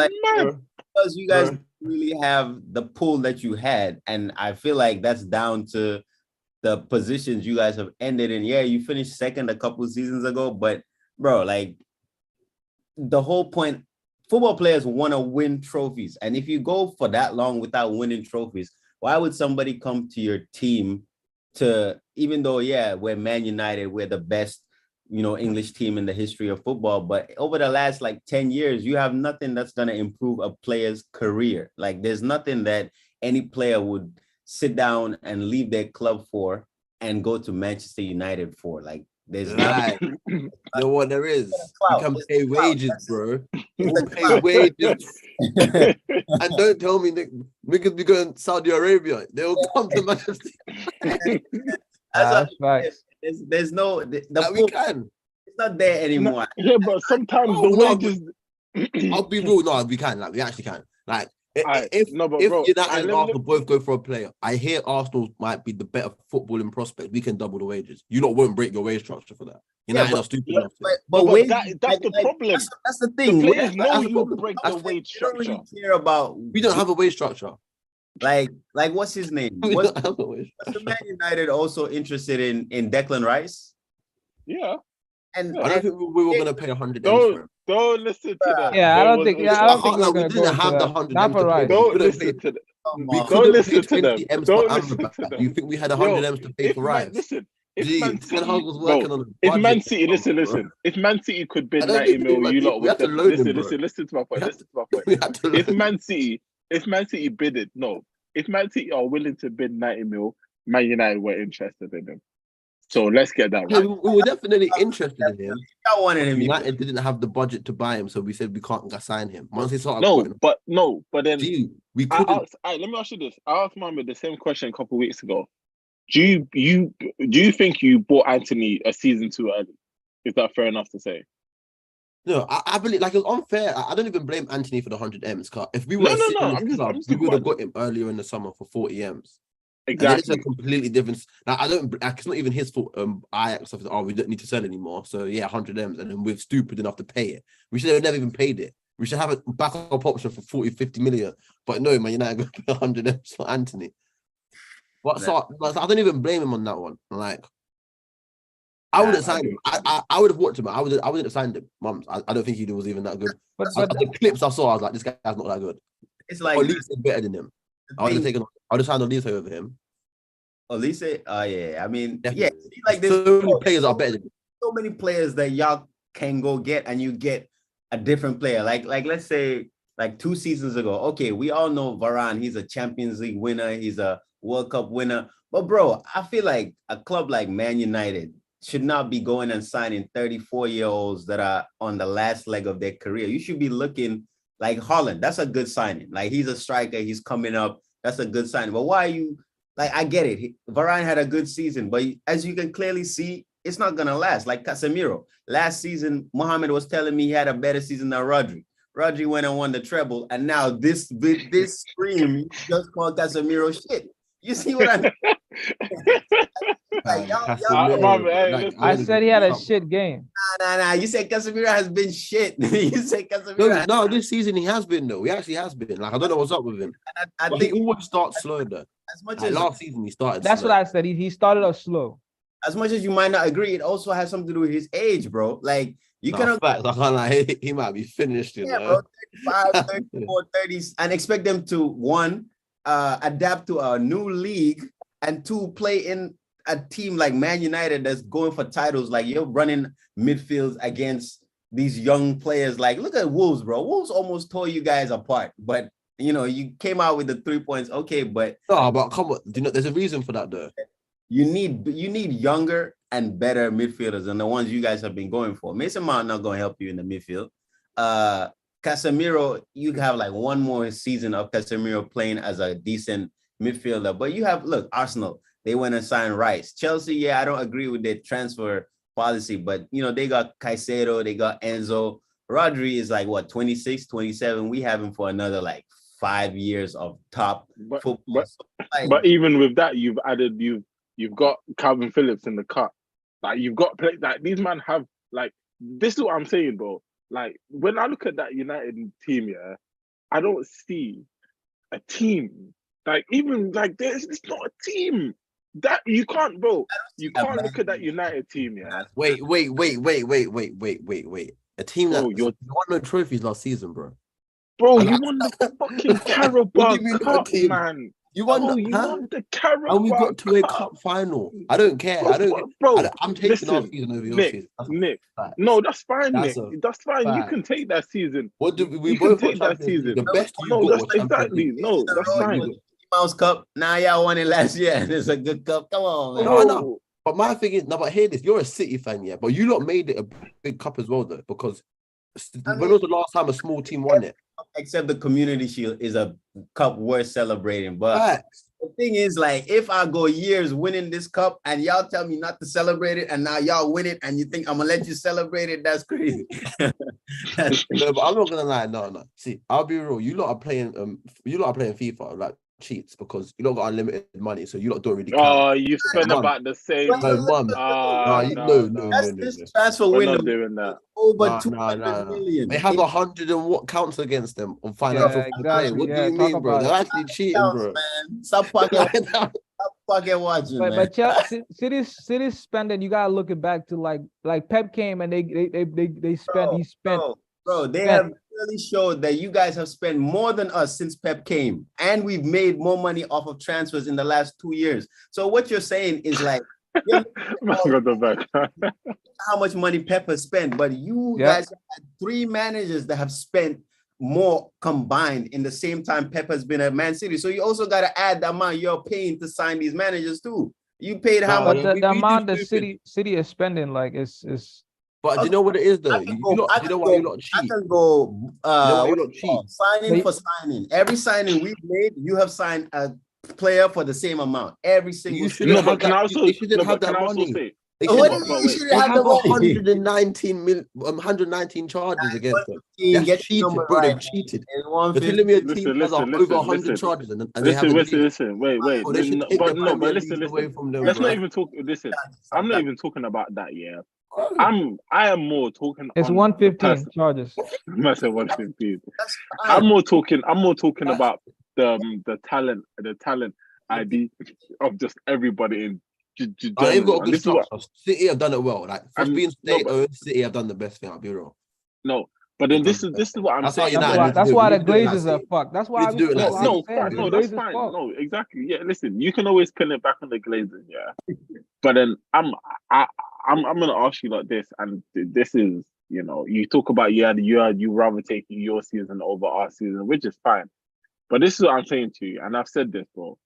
Because you guys really have the pull that you had, and I feel like that's down to the positions you guys have ended in. Yeah, you finished second a couple of seasons ago, but bro, the whole point, football players want to win trophies, and if you go for that long without winning trophies, why would somebody come to your team to, even though we're Man United, we're the best English team in the history of football. But over the last like 10 years, you have nothing that's going to improve a player's career. Like there's nothing that any player would sit down and leave their club for and go to Manchester United for. Like there's nothing. You know what there is? You can pay wages, bro. You can pay wages. And don't tell me niggas be going to Saudi Arabia. They'll come to Manchester. That's right. There's no we can. It's not there anymore. Yeah, but sometimes the wages. I'll be real. No, we can. Like we actually can. Like if United and Arsenal both go for a player, I hear Arsenal might be the better footballing prospect. We can double the wages. You lot won't break your wage structure for that. United are stupid enough. But that's the problem. That's the thing. The players know you won't break the wage structure. We don't really care about. We don't have a wage structure. Like what's his name? Was the Man United also interested in Declan Rice? Yeah. And I don't think we were going to pay 100. Don't listen to that. Yeah, I don't think we didn't have the 100. Not for Rice. Don't listen to them. Don't listen to them. Don't listen to them. Do you think we had 100 M's to pay for Rice? Listen. If Man City, listen. If Man City could bid 90 mil, you lot would listen to my point. If Man City bidded, if Man City are willing to bid 90 mil, Man United were interested in him. So let's get that right. Yeah, we were definitely interested in him. I wanted him. United didn't have the budget to buy him, so we said we can't sign him. Once they started but then we couldn't. Let me ask you this. I asked Mohammed the same question a couple of weeks ago. Do you think you bought Anthony a season too early? Is that fair enough to say? No, I believe it's unfair. I don't even blame Anthony for the 100 M's cut. If we were we would have got him earlier in the summer for 40 M's. Exactly. It's a completely different. Now it's not even his fault. Ajax stuff. We don't need to sell anymore. So yeah, 100 M's, and then we're stupid enough to pay it. We should have never even paid it. We should have a backup option for 40, 50 million. But no, man, United going to pay 100 M's for Anthony. So I don't even blame him on that one. Like, I wouldn't sign him. I would have watched him. I wouldn't have signed him. I don't think he was even that good. But the clips I saw, I was like, this guy's not that good. It's like Olise is better than him. I would have signed Olise over him. Olise? Oh yeah. I mean, definitely. Yeah. Like this, so many players are better than him. So many players that y'all can go get, and you get a different player. Like let's say like 2 seasons ago. Okay, we all know Varane. He's a Champions League winner. He's a World Cup winner. But bro, I feel like a club like Man United should not be going and signing 34-year-olds that are on the last leg of their career. You should be looking like Haaland. That's a good signing. Like he's a striker. He's coming up. That's a good signing. But why are you like? I get it. Varane had a good season, but as you can clearly see, it's not gonna last. Like Casemiro last season, Mohammed was telling me he had a better season than Rodri. Rodri went and won the treble, and now this stream you just called Casemiro shit. You see what I mean? I said he had a shit game. Nah. You said Casemiro has been shit. You said Casemiro. No, this season he has been though. He actually has been. Like I don't know what's up with him. I think he always starts slow though. As much as last season he started. That's slow. what I said. He started off slow. As much as you might not agree, it also has something to do with his age, bro. Like you cannot. I can't like he might be finished. You know, bro, 35, 34, 30s, and expect them to one. Adapt to a new league, and 2 play in a team like Man United that's going for titles. Like you're running midfields against these young players. Like look at Wolves, bro. Wolves almost tore you guys apart, but you came out with the 3 points. Okay, but but come on, there's a reason for that though. You need younger and better midfielders than the ones you guys have been going for. Mason Mount not going to help you in the midfield. Casemiro, you have like 1 more season of Casemiro playing as a decent midfielder. But you have, look, Arsenal, they went and signed Rice. Chelsea, I don't agree with their transfer policy, but, they got Caicedo, they got Enzo. Rodri is like, 26, 27. We have him for another like 5 years of top football. But even with that, you've got Calvin Phillips in the cut. Like, you've got play, like these men have, like, this is what I'm saying, bro. Like, when I look at that United team, I don't see a team. Like, even like this, it's not a team. That you can't, bro. You can't look at that United team, Wait. A team that won no trophies last season, bro. Bro, you won the fucking Carabao Cup, man. You won, Oh, you won the Carabao and we got to a Cup. cup final. I don't care. I'm taking our season over your season. Nick. No, that's fine, That's Nick. That's fine. You can take that season. What do we You both can take that Champions League. season. The best you No, got that's was Champions exactly. League. No, that's fine. Mouse Cup. Now y'all won it last year, and it's a good cup. Come on, man. No. But my thing is, no, but hear this. You're a City fan, yeah, but you lot made it a big cup as well, though, because when was the last time a small team won it? Except the Community Shield is a cup worth celebrating. But Facts. the thing is, like, if I go years winning this cup and y'all tell me not to celebrate it, and now y'all win it, and you think I'm gonna let you celebrate it, that's crazy. No, but I'm not gonna lie. No. See, I'll be real. You lot are playing FIFA like cheats because you don't got unlimited money, so you lot don't really count. Oh, you spend about the same. No. This transfer We're window not doing that. over 200 million. They have 100 and what counts against them on financial fair play. What do you mean, bro? They're actually cheating, bro. Man. Stop fucking watching, man. But Chelsea, City's spending. You gotta look it back to like Pep came and they spent. He spent. Bro, they have really showed that you guys have spent more than us since Pep came, and we've made more money off of transfers in the last 2 years. So what you're saying is like, how much money Pep has spent, but you guys have had 3 managers that have spent more combined in the same time Pep has been at Man City. So you also got to add the amount you're paying to sign these managers too. You paid how much? The amount the City is spending like is. But do you know what it is though? You know why you not cheat? I can go cheat. Signing for signing. Every signing we've made, you have signed a player for the same amount. Every single. You shouldn't have that money. They have 119 charges against them. That's cheated, bro. They've cheated. You're telling me a team has over 100 charges and they haven't. Listen. Wait. But listen. Let's not even talk. Listen, I'm not even talking about that. Yeah. I am more talking. It's 115 charges. I said 115. I'm more talking about the talent ID of just everybody in. They've got a good start. City have done it well. Like being state-owned, City have done the best thing. I'll be real. No, but then this is what I'm saying. That's why the Glazers are fucked. That's why no, that's fine. No, exactly. Yeah, listen, you can always pin it back on the Glazers. Yeah, but then I'm gonna ask you like this, and this is, you talk about you rather take your season over our season, which is fine. But this is what I'm saying to you, and I've said this, bro.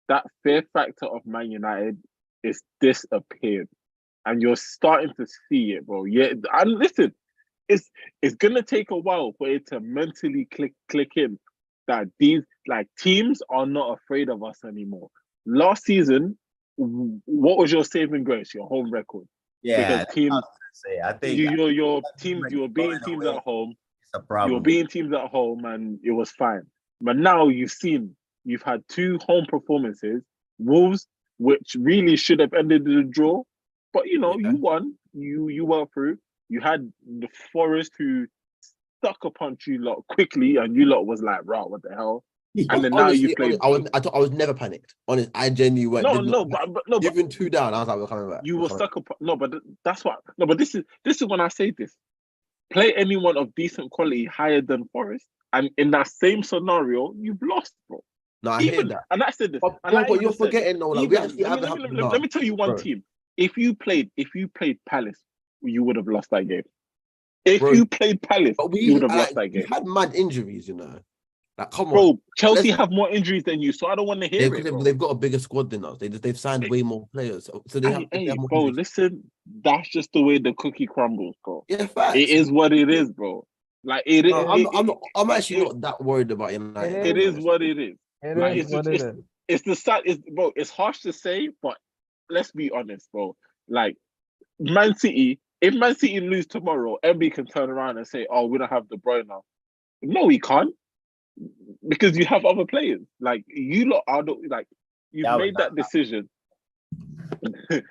That fear factor of Man United is disappeared, and you're starting to see it, bro. Yeah, and listen, it's gonna take a while for it to mentally click in that these teams are not afraid of us anymore. Last season, what was your saving grace? Your home record. Yeah, because teams. I think your teams, you were beating teams at home. It's a problem. You were beating teams at home, and it was fine. But now you've had 2 home performances. Wolves, which really should have ended in a draw, but you won. You went through. You had the Forest who stuck a punch you lot quickly, and you lot was like, "Right, what the hell?" And then honestly, now you played. I was never panicked. Honest, I genuinely went. But even 2 down, I was like, "We're coming back." You were stuck up. No, but that's what. No, but this is when I say this. Play anyone of decent quality higher than Forest, and in that same scenario, you've lost, bro. No, I hear that. And I said this. But you're forgetting, though. Like, let me tell you one team. If you played Palace, you would have lost that game. If you played Palace, you would have lost that game. We had mad injuries, Like, come on, bro. Chelsea have more injuries than you, so I don't want to hear it. They've got a bigger squad than us. They've signed way more players, so they have more bro. injuries. Listen, that's just the way the cookie crumbles, bro. Yeah, facts. It is what it is, bro. Like it is. I'm actually not that worried about United. It is what it is. It's the sad. Bro. It's harsh to say, but let's be honest, bro. Like Man City. If Man City lose tomorrow, MB can turn around and say, "Oh, we don't have De Bruyne now." No, he can't. Because you have other players, like you lot are you've made that decision.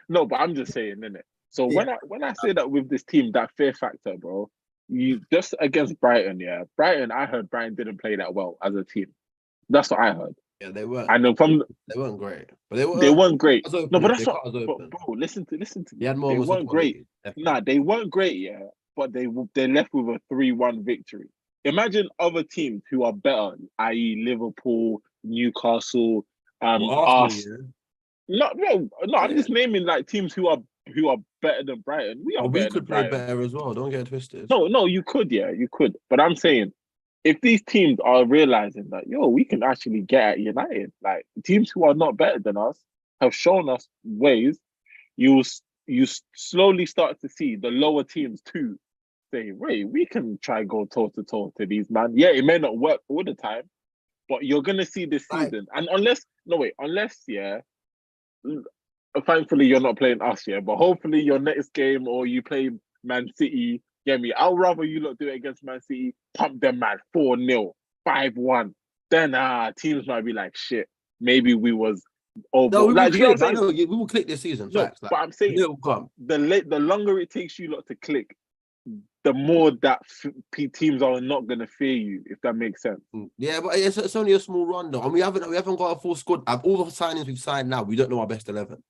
No, but I'm just saying, innit? So when I say that with this team, that fear factor, bro, you just against Brighton, Brighton. I heard Brighton didn't play that well as a team. That's what I heard. Yeah, they weren't. I know they weren't great, but they weren't great. No, but that's what. Bro, listen to me. They weren't great. Nah, they weren't great. But they left with a 3-1 victory. Imagine other teams who are better, i.e. Liverpool, Newcastle, Arsenal, No, I'm just naming like teams who are better than Brighton. We are we better could than play Brighton. better as well. Don't get it twisted. No, you could, you could. But I'm saying, if these teams are realizing that, we can actually get at United, like teams who are not better than us have shown us ways. You slowly start to see the lower teams too say, wait, we can try go toe to toe to these man. Yeah, it may not work all the time, but you're gonna see this season. And unless thankfully you're not playing us, but hopefully your next game or you play Man City, get me. I'd rather you lot do it against Man City, pump them man 4-0, 5-1. Then teams might be like, shit, maybe we was over. No, we like, will you know what click. I'm saying? We will click this season. No, Facts. but I'm saying the longer it takes you lot to click, the more that teams are not gonna fear you, if that makes sense. Yeah, but it's only a small run though, and we haven't got a full squad. All the signings we've signed now, we don't know our best 11.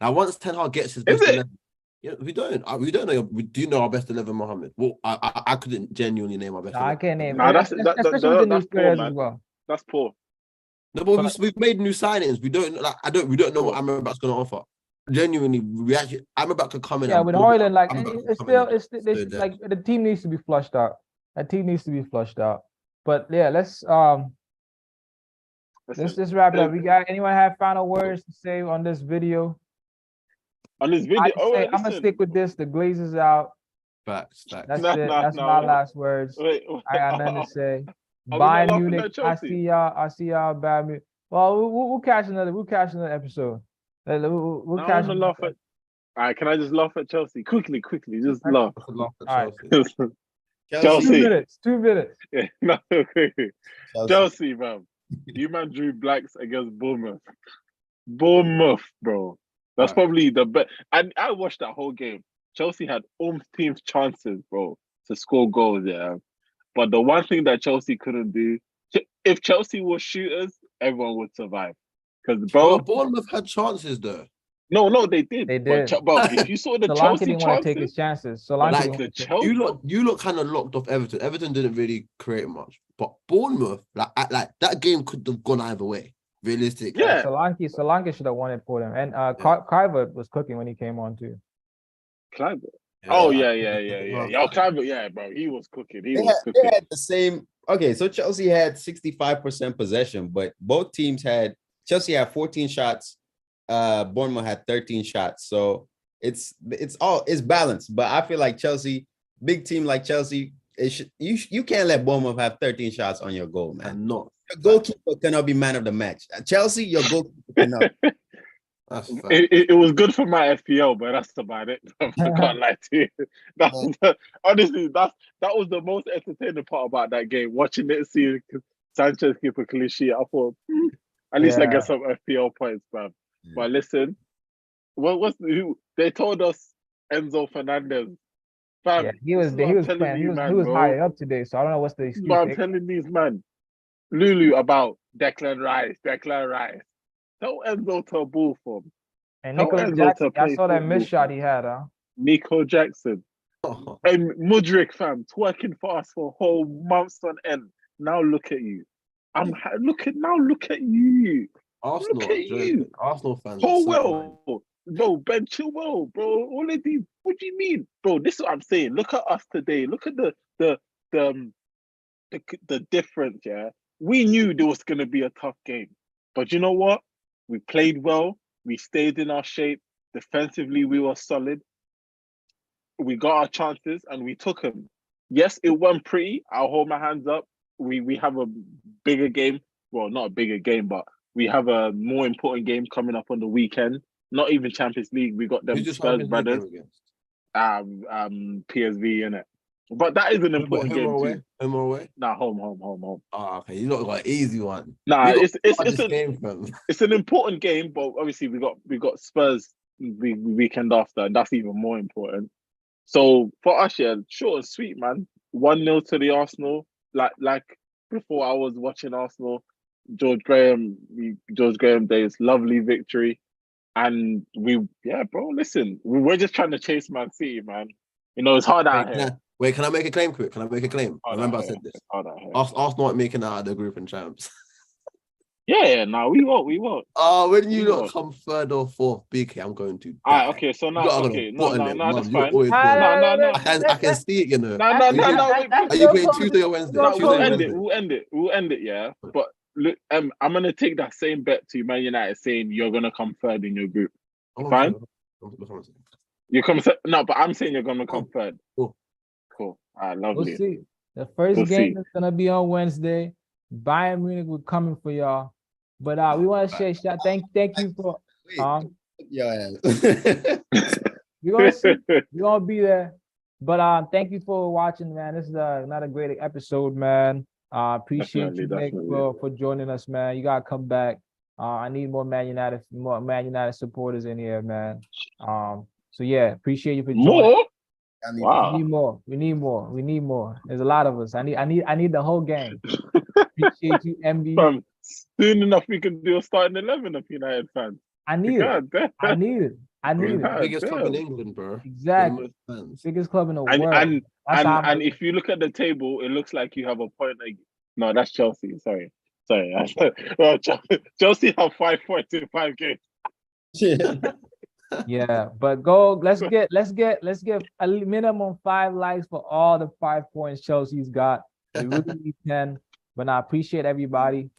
Now, once Ten Hag gets his best 11, we don't know. We do know our best 11, Mohammed. Well, I couldn't genuinely name our best. 11. I can't name. Especially with the new players as well. That's poor. No, but we've made new signings. We don't know what Amrabat's going to offer. Genuinely, Amrabat could come in. Yeah, with Højlund, like it's like the team needs to be flushed out. That team needs to be flushed out. But yeah, let's just wrap it up. We got anyone have final words to say on this video? On this video, I'm gonna stick with this. The Glazers out. Facts. That's it. That's my last words. I got nothing to say. Bayern Munich. I see y'all. Bayern Munich. Well, we'll catch another. We'll catch another episode. We'll catch. All right, can I just laugh at Chelsea quickly? Just laugh. All right. Chelsea. 2 minutes. Yeah, no, quickly. Chelsea, man. You man drew blanks against Bournemouth. Bro. That's probably the best. And I watched that whole game. Chelsea had team's chances, bro, to score goals, But the one thing that Chelsea couldn't do, if Chelsea was shooters, everyone would survive. Because Bournemouth had chances though. No, they did. They did. But if you saw the Solanke Chelsea didn't want to take his chances. You look kind of locked off Everton. Everton didn't really create much, but Bournemouth, like that game could have gone either way. Realistically, yeah. Solanke should have won it for them, and Kluivert was cooking when he came on too. Kluivert. Yeah. Kluivert, bro, he was cooking. They had the same. Okay, so Chelsea had 65% possession, but both teams Chelsea had 14 shots. Bournemouth had 13 shots. So it's balanced. But I feel like Chelsea, big team like Chelsea, you can't let Bournemouth have 13 shots on your goal, man. No. Your goalkeeper cannot be man of the match. Chelsea, your goalkeeper cannot. It was good for my FPL, but that's about it. I can't lie to you. Honestly, that was the most entertaining part about that game. Watching it, seeing Sanchez keep a clean sheet, I thought at least I get some FPL points, man. Yeah. But listen, they told us Enzo Fernandez. Fam, he was playing. He was higher up today, so I don't know what's the excuse. But I'm telling these man, Lulu about Declan Rice. Tell Enzo to ball for him. And Nico Jackson, I saw that miss shot he had, Nico Jackson. And Mudryk, fam, twerking for us for whole months on end. Now look at you. Look at you. Arsenal, look at you. Arsenal fans. Bro, Ben Chilwell, bro. All of these. What do you mean, bro? This is what I'm saying. Look at us today. Look at the difference. Yeah, we knew there was gonna be a tough game, but you know what? We played well. We stayed in our shape. Defensively, we were solid. We got our chances and we took them. Yes, it went pretty. I'll hold my hands up. We have a bigger game. Well, not a bigger game, but we have a more important game coming up on the weekend. Not even Champions League. We got them Spurs brothers. PSV, innit? But that is an important game too. Home or away? Nah, home. Oh, okay. You got an easy one. Nah, it's an important game, but obviously we got Spurs the weekend after, and that's even more important. So for us, short and sweet, man. 1-0 to the Arsenal. Like before, I was watching Arsenal. George Graham days, lovely victory, and bro. Listen, we're just trying to chase Man City, man. You know it's hard out here. Wait, can I make a claim quick? I remember I said this. Arsenal aren't making it out of the group and champs. Yeah, no, we won't. Oh, when you We lot won't. come third or fourth, BK, I'm going to die. Alright, okay, so now, You lot are okay, gonna bottle it, that's Mum. You're fine. always No, going. no, no, I can see it, you know. No, wait. Are you playing Tuesday or Wednesday? No, Tuesday we'll or end Wednesday? it. We'll end it, yeah. But look, I'm gonna take that same bet to Man United saying you're gonna come third in your group. Fine? You come no, but I'm saying you're gonna come third. Cool. Alright, lovely. We'll see. The first game is gonna be on Wednesday. Bayern Munich will coming for y'all. But we want to say thank you for Yeah. we're gonna see. We're gonna be there. But thank you for watching, man. This is another great episode, man. Appreciate you, Nick, for joining us, man. You gotta come back. I need more Man United supporters in here, man. So yeah, appreciate you for joining. More? Wow. We need more. There's a lot of us. I need the whole gang. Appreciate you, MB. Soon enough we can do a starting 11 of United fans. I need it. Biggest club in England, bro. Exactly. Biggest club in the world. And if you look at the table, it looks like you have a point. No, that's Chelsea. Sorry. Well, Chelsea have 5 points in 5 games. Yeah, but let's get a minimum 5 likes for all the 5 points Chelsea's got. We really need 10. But I appreciate everybody.